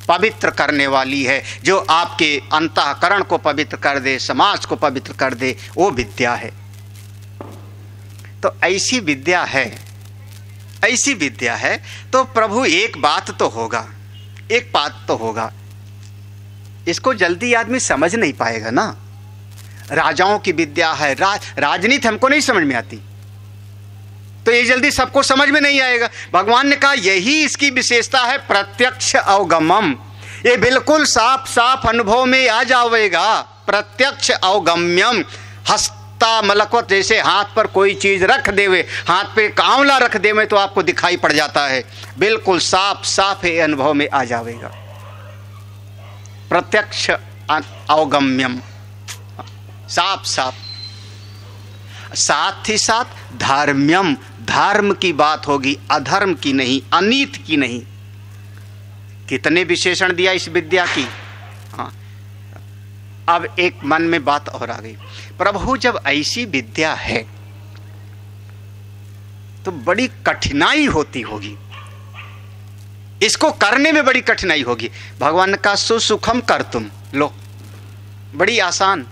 पवित्र करने वाली है, जो आपके अंतःकरण को पवित्र कर दे, समाज को पवित्र कर दे, वो विद्या है। तो ऐसी विद्या है, ऐसी विद्या है। तो प्रभु एक बात तो होगा, एक बात तो होगा, इसको जल्दी आदमी समझ नहीं पाएगा ना। राजाओं की विद्या है, राजनीति हमको नहीं समझ में आती, तो ये जल्दी सबको समझ में नहीं आएगा। भगवान ने कहा यही इसकी विशेषता है, प्रत्यक्ष अवगमम। ये बिल्कुल साफ साफ अनुभव में आ जाएगा। प्रत्यक्ष अवगम्यम, हस्ता मलकवत, जैसे हाथ पर कोई चीज रख देवे, हाथ पे कांवला रख देवे तो आपको दिखाई पड़ जाता है, बिल्कुल साफ साफ ये अनुभव में आ जाएगा। प्रत्यक्ष अवगम्यम, साफ साफ। साथ ही साथ धर्म्यम, धर्म की बात होगी, अधर्म की नहीं, अनीत की नहीं। कितने विशेषण दिया इस विद्या की। हाँ, अब एक मन में बात और आ गई, प्रभु जब ऐसी विद्या है तो बड़ी कठिनाई होती होगी, इसको करने में बड़ी कठिनाई होगी। भगवान का सुसुखम कर तुम लो, बड़ी आसान।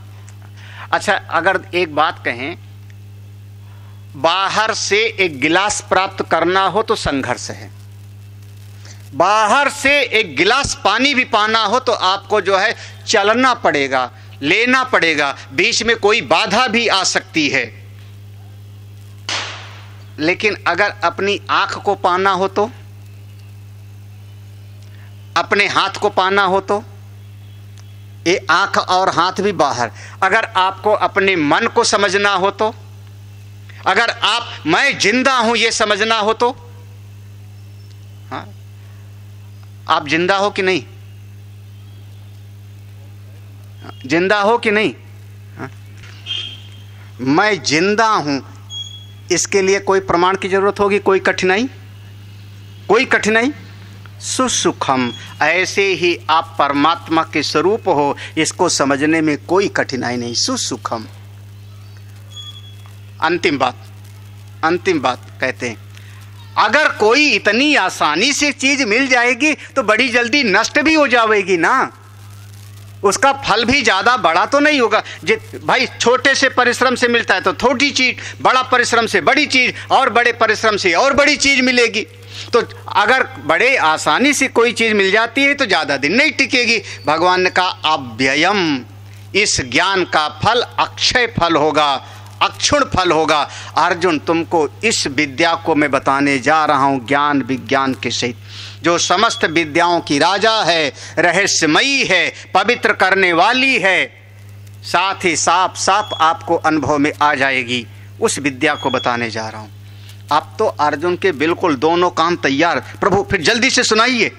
अच्छा, अगर एक बात कहें, बाहर से एक गिलास प्राप्त करना हो तो संघर्ष है, बाहर से एक गिलास पानी भी पाना हो तो आपको जो है चलना पड़ेगा, लेना पड़ेगा, बीच में कोई बाधा भी आ सकती है। लेकिन अगर अपनी आंख को पाना हो तो, अपने हाथ को पाना हो तो, ये आंख और हाथ भी बाहर। अगर आपको अपने मन को समझना हो तो, अगर आप मैं जिंदा हूं ये समझना हो तो, हाँ, आप जिंदा हो कि नहीं, जिंदा हो कि नहीं, हाँ? मैं जिंदा हूं, इसके लिए कोई प्रमाण की जरूरत होगी, कोई कठिनाई, कोई कठिनाई। सुसुखम, ऐसे ही आप परमात्मा के स्वरूप हो, इसको समझने में कोई कठिनाई नहीं। सुसुखम। अंतिम बात कहते हैं, अगर कोई इतनी आसानी से चीज मिल जाएगी तो बड़ी जल्दी नष्ट भी हो जाएगी ना, उसका फल भी ज्यादा बड़ा तो नहीं होगा। भाई छोटे से परिश्रम से मिलता है तो छोटी चीज, बड़ा परिश्रम से बड़ी चीज, और बड़े परिश्रम से और बड़ी चीज मिलेगी। तो अगर बड़े आसानी से कोई चीज मिल जाती है तो ज्यादा दिन नहीं टिकेगी। भगवान ने कहा अव्ययम, इस ज्ञान का फल अक्षय फल होगा, अक्षुण फल होगा। अर्जुन, तुमको इस विद्या को मैं बताने जा रहा हूं, ज्ञान विज्ञान के सहित, जो समस्त विद्याओं की राजा है, रहस्यमयी है, पवित्र करने वाली है, साथ ही साफ साफ आपको अनुभव में आ जाएगी। उस विद्या को बताने जा रहा हूं। अब तो अर्जुन के बिल्कुल दोनों काम तैयार। प्रभु फिर जल्दी से सुनाइए,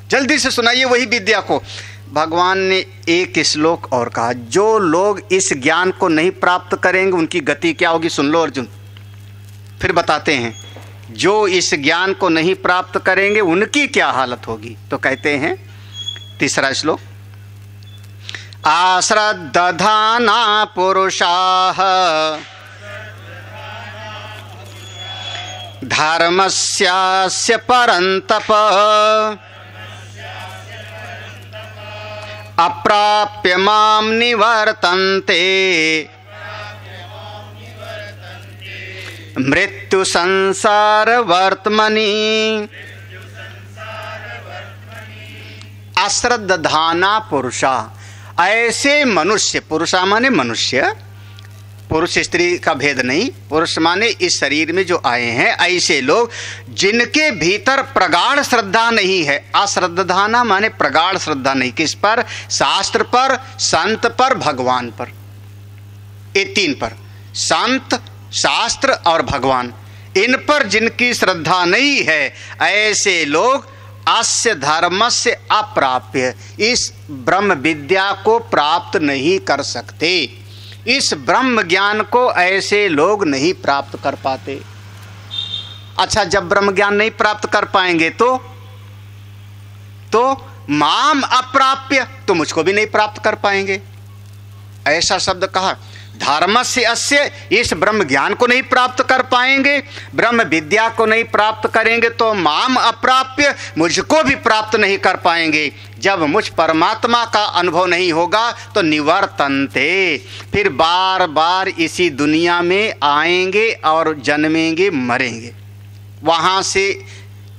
जल्दी से सुनाइए वही विद्या को। भगवान ने एक श्लोक और कहा, जो लोग इस ज्ञान को नहीं प्राप्त करेंगे उनकी गति क्या होगी, सुन लो अर्जुन। फिर बताते हैं, जो इस ज्ञान को नहीं प्राप्त करेंगे उनकी क्या हालत होगी। तो कहते हैं तीसरा श्लोक, आश्रद्धाना पुरुषाः धर्मस्यास्य परन्तप अप्राप्य मां निवर्तन्ते मृत्यु संसार वर्तमनि अश्रद्धाना पुरुषा। ऐसे मनुष्य, पुरुषा माने मनुष्य, पुरुष स्त्री का भेद नहीं, पुरुष माने इस शरीर में जो आए हैं, ऐसे लोग जिनके भीतर प्रगाढ़ श्रद्धा नहीं है। अश्रद्धाना माने प्रगाढ़ श्रद्धा नहीं। किस पर? शास्त्र पर, संत पर, भगवान पर। ये तीन पर, संत, शास्त्र और भगवान, इन पर जिनकी श्रद्धा नहीं है, ऐसे लोग अस्य धर्मस्य अप्राप्य, इस ब्रह्म विद्या को प्राप्त नहीं कर सकते। इस ब्रह्म ज्ञान को ऐसे लोग नहीं प्राप्त कर पाते। अच्छा, जब ब्रह्म ज्ञान नहीं प्राप्त कर पाएंगे तो माम अप्राप्य, तो मुझको भी नहीं प्राप्त कर पाएंगे। ऐसा शब्द कहा। धर्मस्य अस्य, इस ब्रह्म ज्ञान को नहीं प्राप्त कर पाएंगे, ब्रह्म विद्या को नहीं प्राप्त करेंगे, तो माम अप्राप्य, मुझको भी प्राप्त नहीं कर पाएंगे। जब मुझ परमात्मा का अनुभव नहीं होगा तो निवर्तन्ते, फिर बार बार इसी दुनिया में आएंगे और जन्मेंगे, मरेंगे। वहां से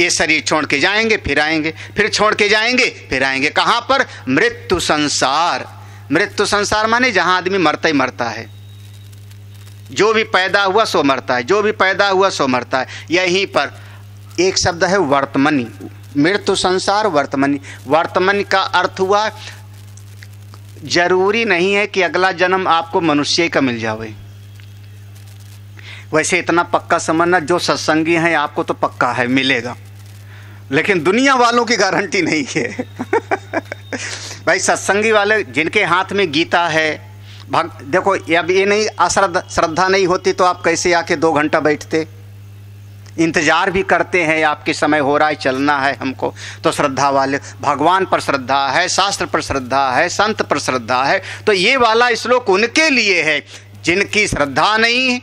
ये शरीर छोड़ के जाएंगे, फिर आएंगे, फिर छोड़ के जाएंगे, फिर आएंगे। कहां पर? मृत्यु संसार। मृत्यु संसार माने जहां आदमी मरता ही मरता है। जो भी पैदा हुआ सो मरता है, जो भी पैदा हुआ सो मरता है। यहीं पर एक शब्द है वर्तमनी। मृत्यु संसार वर्तमनी। वर्तमनी का अर्थ हुआ जरूरी नहीं है कि अगला जन्म आपको मनुष्य का मिल जावे। वैसे इतना पक्का समझना, जो सत्संगी हैं आपको तो पक्का है मिलेगा, लेकिन दुनिया वालों की गारंटी नहीं है। भाई सत्संगी वाले जिनके हाथ में गीता है, देखो अब ये नहीं, श्रद्धा नहीं होती तो आप कैसे आके 2 घंटा बैठते? इंतजार भी करते हैं, आपके समय हो रहा है, चलना है हमको। तो श्रद्धा वाले, भगवान पर श्रद्धा है, शास्त्र पर श्रद्धा है, संत पर श्रद्धा है। तो ये वाला श्लोक उनके लिए है जिनकी श्रद्धा नहीं,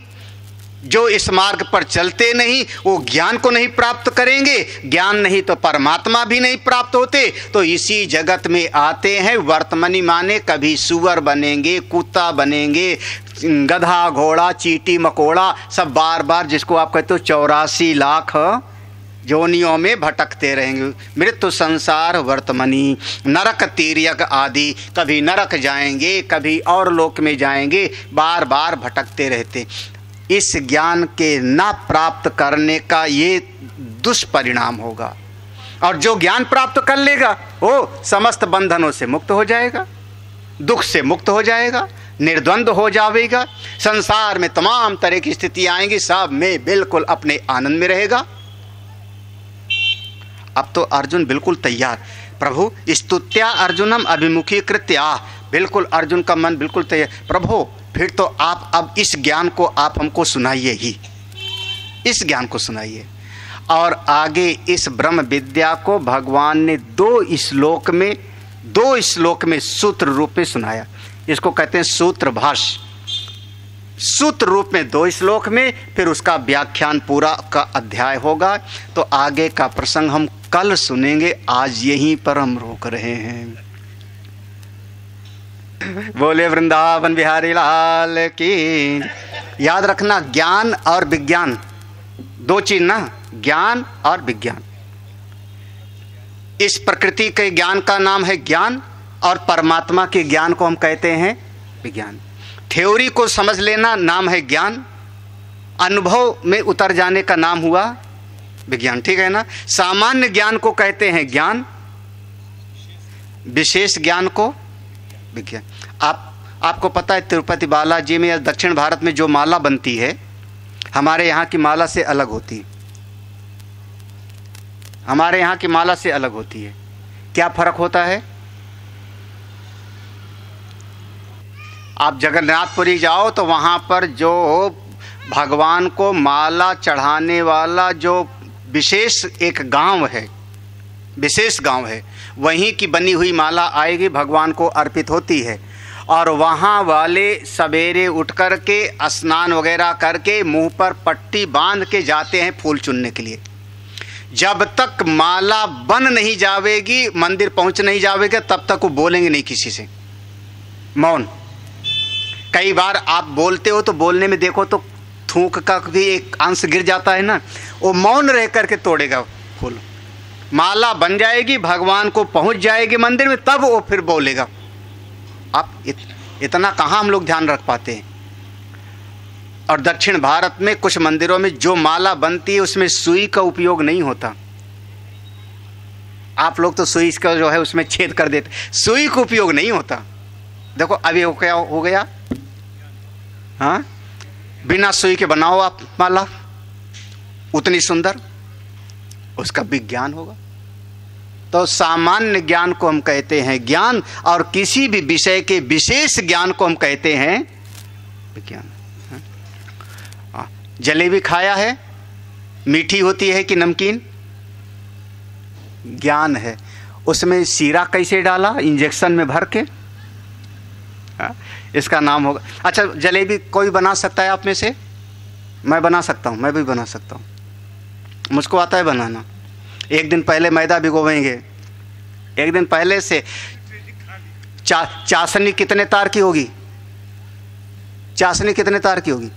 जो इस मार्ग पर चलते नहीं, वो ज्ञान को नहीं प्राप्त करेंगे। ज्ञान नहीं तो परमात्मा भी नहीं प्राप्त होते, तो इसी जगत में आते हैं। वर्तमनी माने कभी सुअर बनेंगे, कुत्ता बनेंगे, गधा, घोड़ा, चींटी, मकोड़ा, सब बार बार, जिसको आप कहते हो 84 लाख जोनियों में भटकते रहेंगे। मृत्यु संसार वर्तमनी नरक तिर्यक आदि, कभी नरक जाएंगे, कभी और लोक में जाएंगे, बार बार भटकते रहते। इस ज्ञान के ना प्राप्त करने का ये दुष्परिणाम होगा। और जो ज्ञान प्राप्त कर लेगा वो समस्त बंधनों से मुक्त हो जाएगा, दुख से मुक्त हो जाएगा, निर्द्वंद हो जाएगा। संसार में तमाम तरह की स्थितियां आएंगी, सब में बिल्कुल अपने आनंद में रहेगा। अब तो अर्जुन बिल्कुल तैयार। प्रभु स्तुत्या अर्जुनम अभिमुखीकृत्या, बिल्कुल अर्जुन का मन बिल्कुल तैयार। प्रभु फिर तो आप अब इस ज्ञान को आप हमको सुनाइए ही, इस ज्ञान को सुनाइए। और आगे इस ब्रह्म विद्या को भगवान ने 2 श्लोक में सूत्र रूप में सुनाया। इसको कहते हैं सूत्र भाष्य। सूत्र रूप में 2 श्लोक में, फिर उसका व्याख्यान पूरा का अध्याय होगा। तो आगे का प्रसंग हम कल सुनेंगे, आज यहीं पर हम रोक रहे हैं। बोले वृंदावन बिहारी लाल की। याद रखना, ज्ञान और विज्ञान 2 चीज ना, ज्ञान और विज्ञान। इस प्रकृति के ज्ञान का नाम है ज्ञान, और परमात्मा के ज्ञान को हम कहते हैं विज्ञान। थ्योरी को समझ लेना नाम है ज्ञान, अनुभव में उतर जाने का नाम हुआ विज्ञान, ठीक है ना। सामान्य ज्ञान को कहते हैं ज्ञान, विशेष ज्ञान को विज्ञान। आपको पता है तिरुपति बालाजी में या दक्षिण भारत में जो माला बनती है, हमारे यहाँ की माला से अलग होती है। हमारे यहाँ की माला से अलग होती है। क्या फर्क होता है? आप जगन्नाथपुरी जाओ तो वहाँ पर जो भगवान को माला चढ़ाने वाला जो विशेष एक गांव है, विशेष गांव है, वहीं की बनी हुई माला आएगी, भगवान को अर्पित होती है। और वहाँ वाले सवेरे उठ कर के स्नान वगैरह करके मुंह पर पट्टी बांध के जाते हैं फूल चुनने के लिए। जब तक माला बन नहीं जावेगी, मंदिर पहुँच नहीं जावेगा, तब तक वो बोलेंगे नहीं किसी से, मौन। कई बार आप बोलते हो तो बोलने में देखो तो थूक का भी एक अंश गिर जाता है ना, वो मौन रह करके तोड़ेगा फूल। माला बन जाएगी, भगवान को पहुंच जाएगी मंदिर में, तब वो फिर बोलेगा। आप इतना कहाँ हम लोग ध्यान रख पाते हैं। और दक्षिण भारत में कुछ मंदिरों में जो माला बनती है उसमें सुई का उपयोग नहीं होता। आप लोग तो सुई का जो है उसमें छेद कर देते, सुई का उपयोग नहीं होता। देखो अभी वो क्या हो गया, हाँ, बिना सुई के बनाओ आप माला उतनी सुंदर, उसका विज्ञान होगा। तो सामान्य ज्ञान को हम कहते हैं ज्ञान, और किसी भी विषय के विशेष ज्ञान को हम कहते हैं विज्ञान। जलेबी खाया है, मीठी होती है कि नमकीन? ज्ञान है। उसमें शीरा कैसे डाला, इंजेक्शन में भर के, इसका नाम होगा। अच्छा, जलेबी कोई बना सकता है आप में से? मैं बना सकता हूँ, मैं भी बना सकता हूँ, मुझको आता है बनाना। एक दिन पहले मैदा भिगोवेंगे, एक दिन पहले से। चाशनी कितने तार की होगी? चाशनी कितने तार की होगी?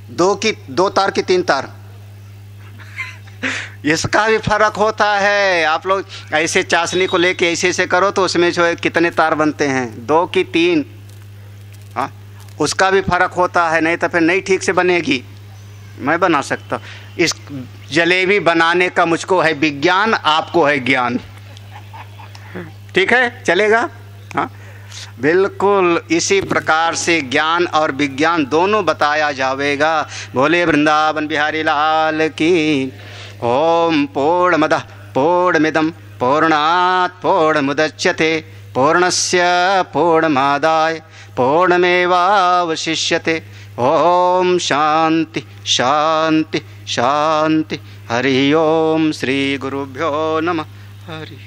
दो तार की 3 तार? इसका भी फर्क होता है। आप लोग ऐसे चाशनी को लेके ऐसे ऐसे करो तो उसमें जो है कितने तार बनते हैं, 2 की 3। हाँ, उसका भी फर्क होता है, नहीं तो फिर नहीं ठीक से बनेगी। मैं बना सकता। इस जलेबी बनाने का मुझको है विज्ञान, आपको है ज्ञान। ठीक है, चलेगा? हाँ, बिल्कुल इसी प्रकार से ज्ञान और विज्ञान दोनों बताया जाएगा। भोले वृंदावन बिहारी लाल की। ओम पूर्णमदः पूर्णमिदं पूर्णात् पूर्णमुदच्यते पूर्णस्य पूर्णमादाय पूर्णमेवावशिष्यते। ओम शांति शांति शांति। हरि ओम। श्री गुरुभ्यो नमः। हरि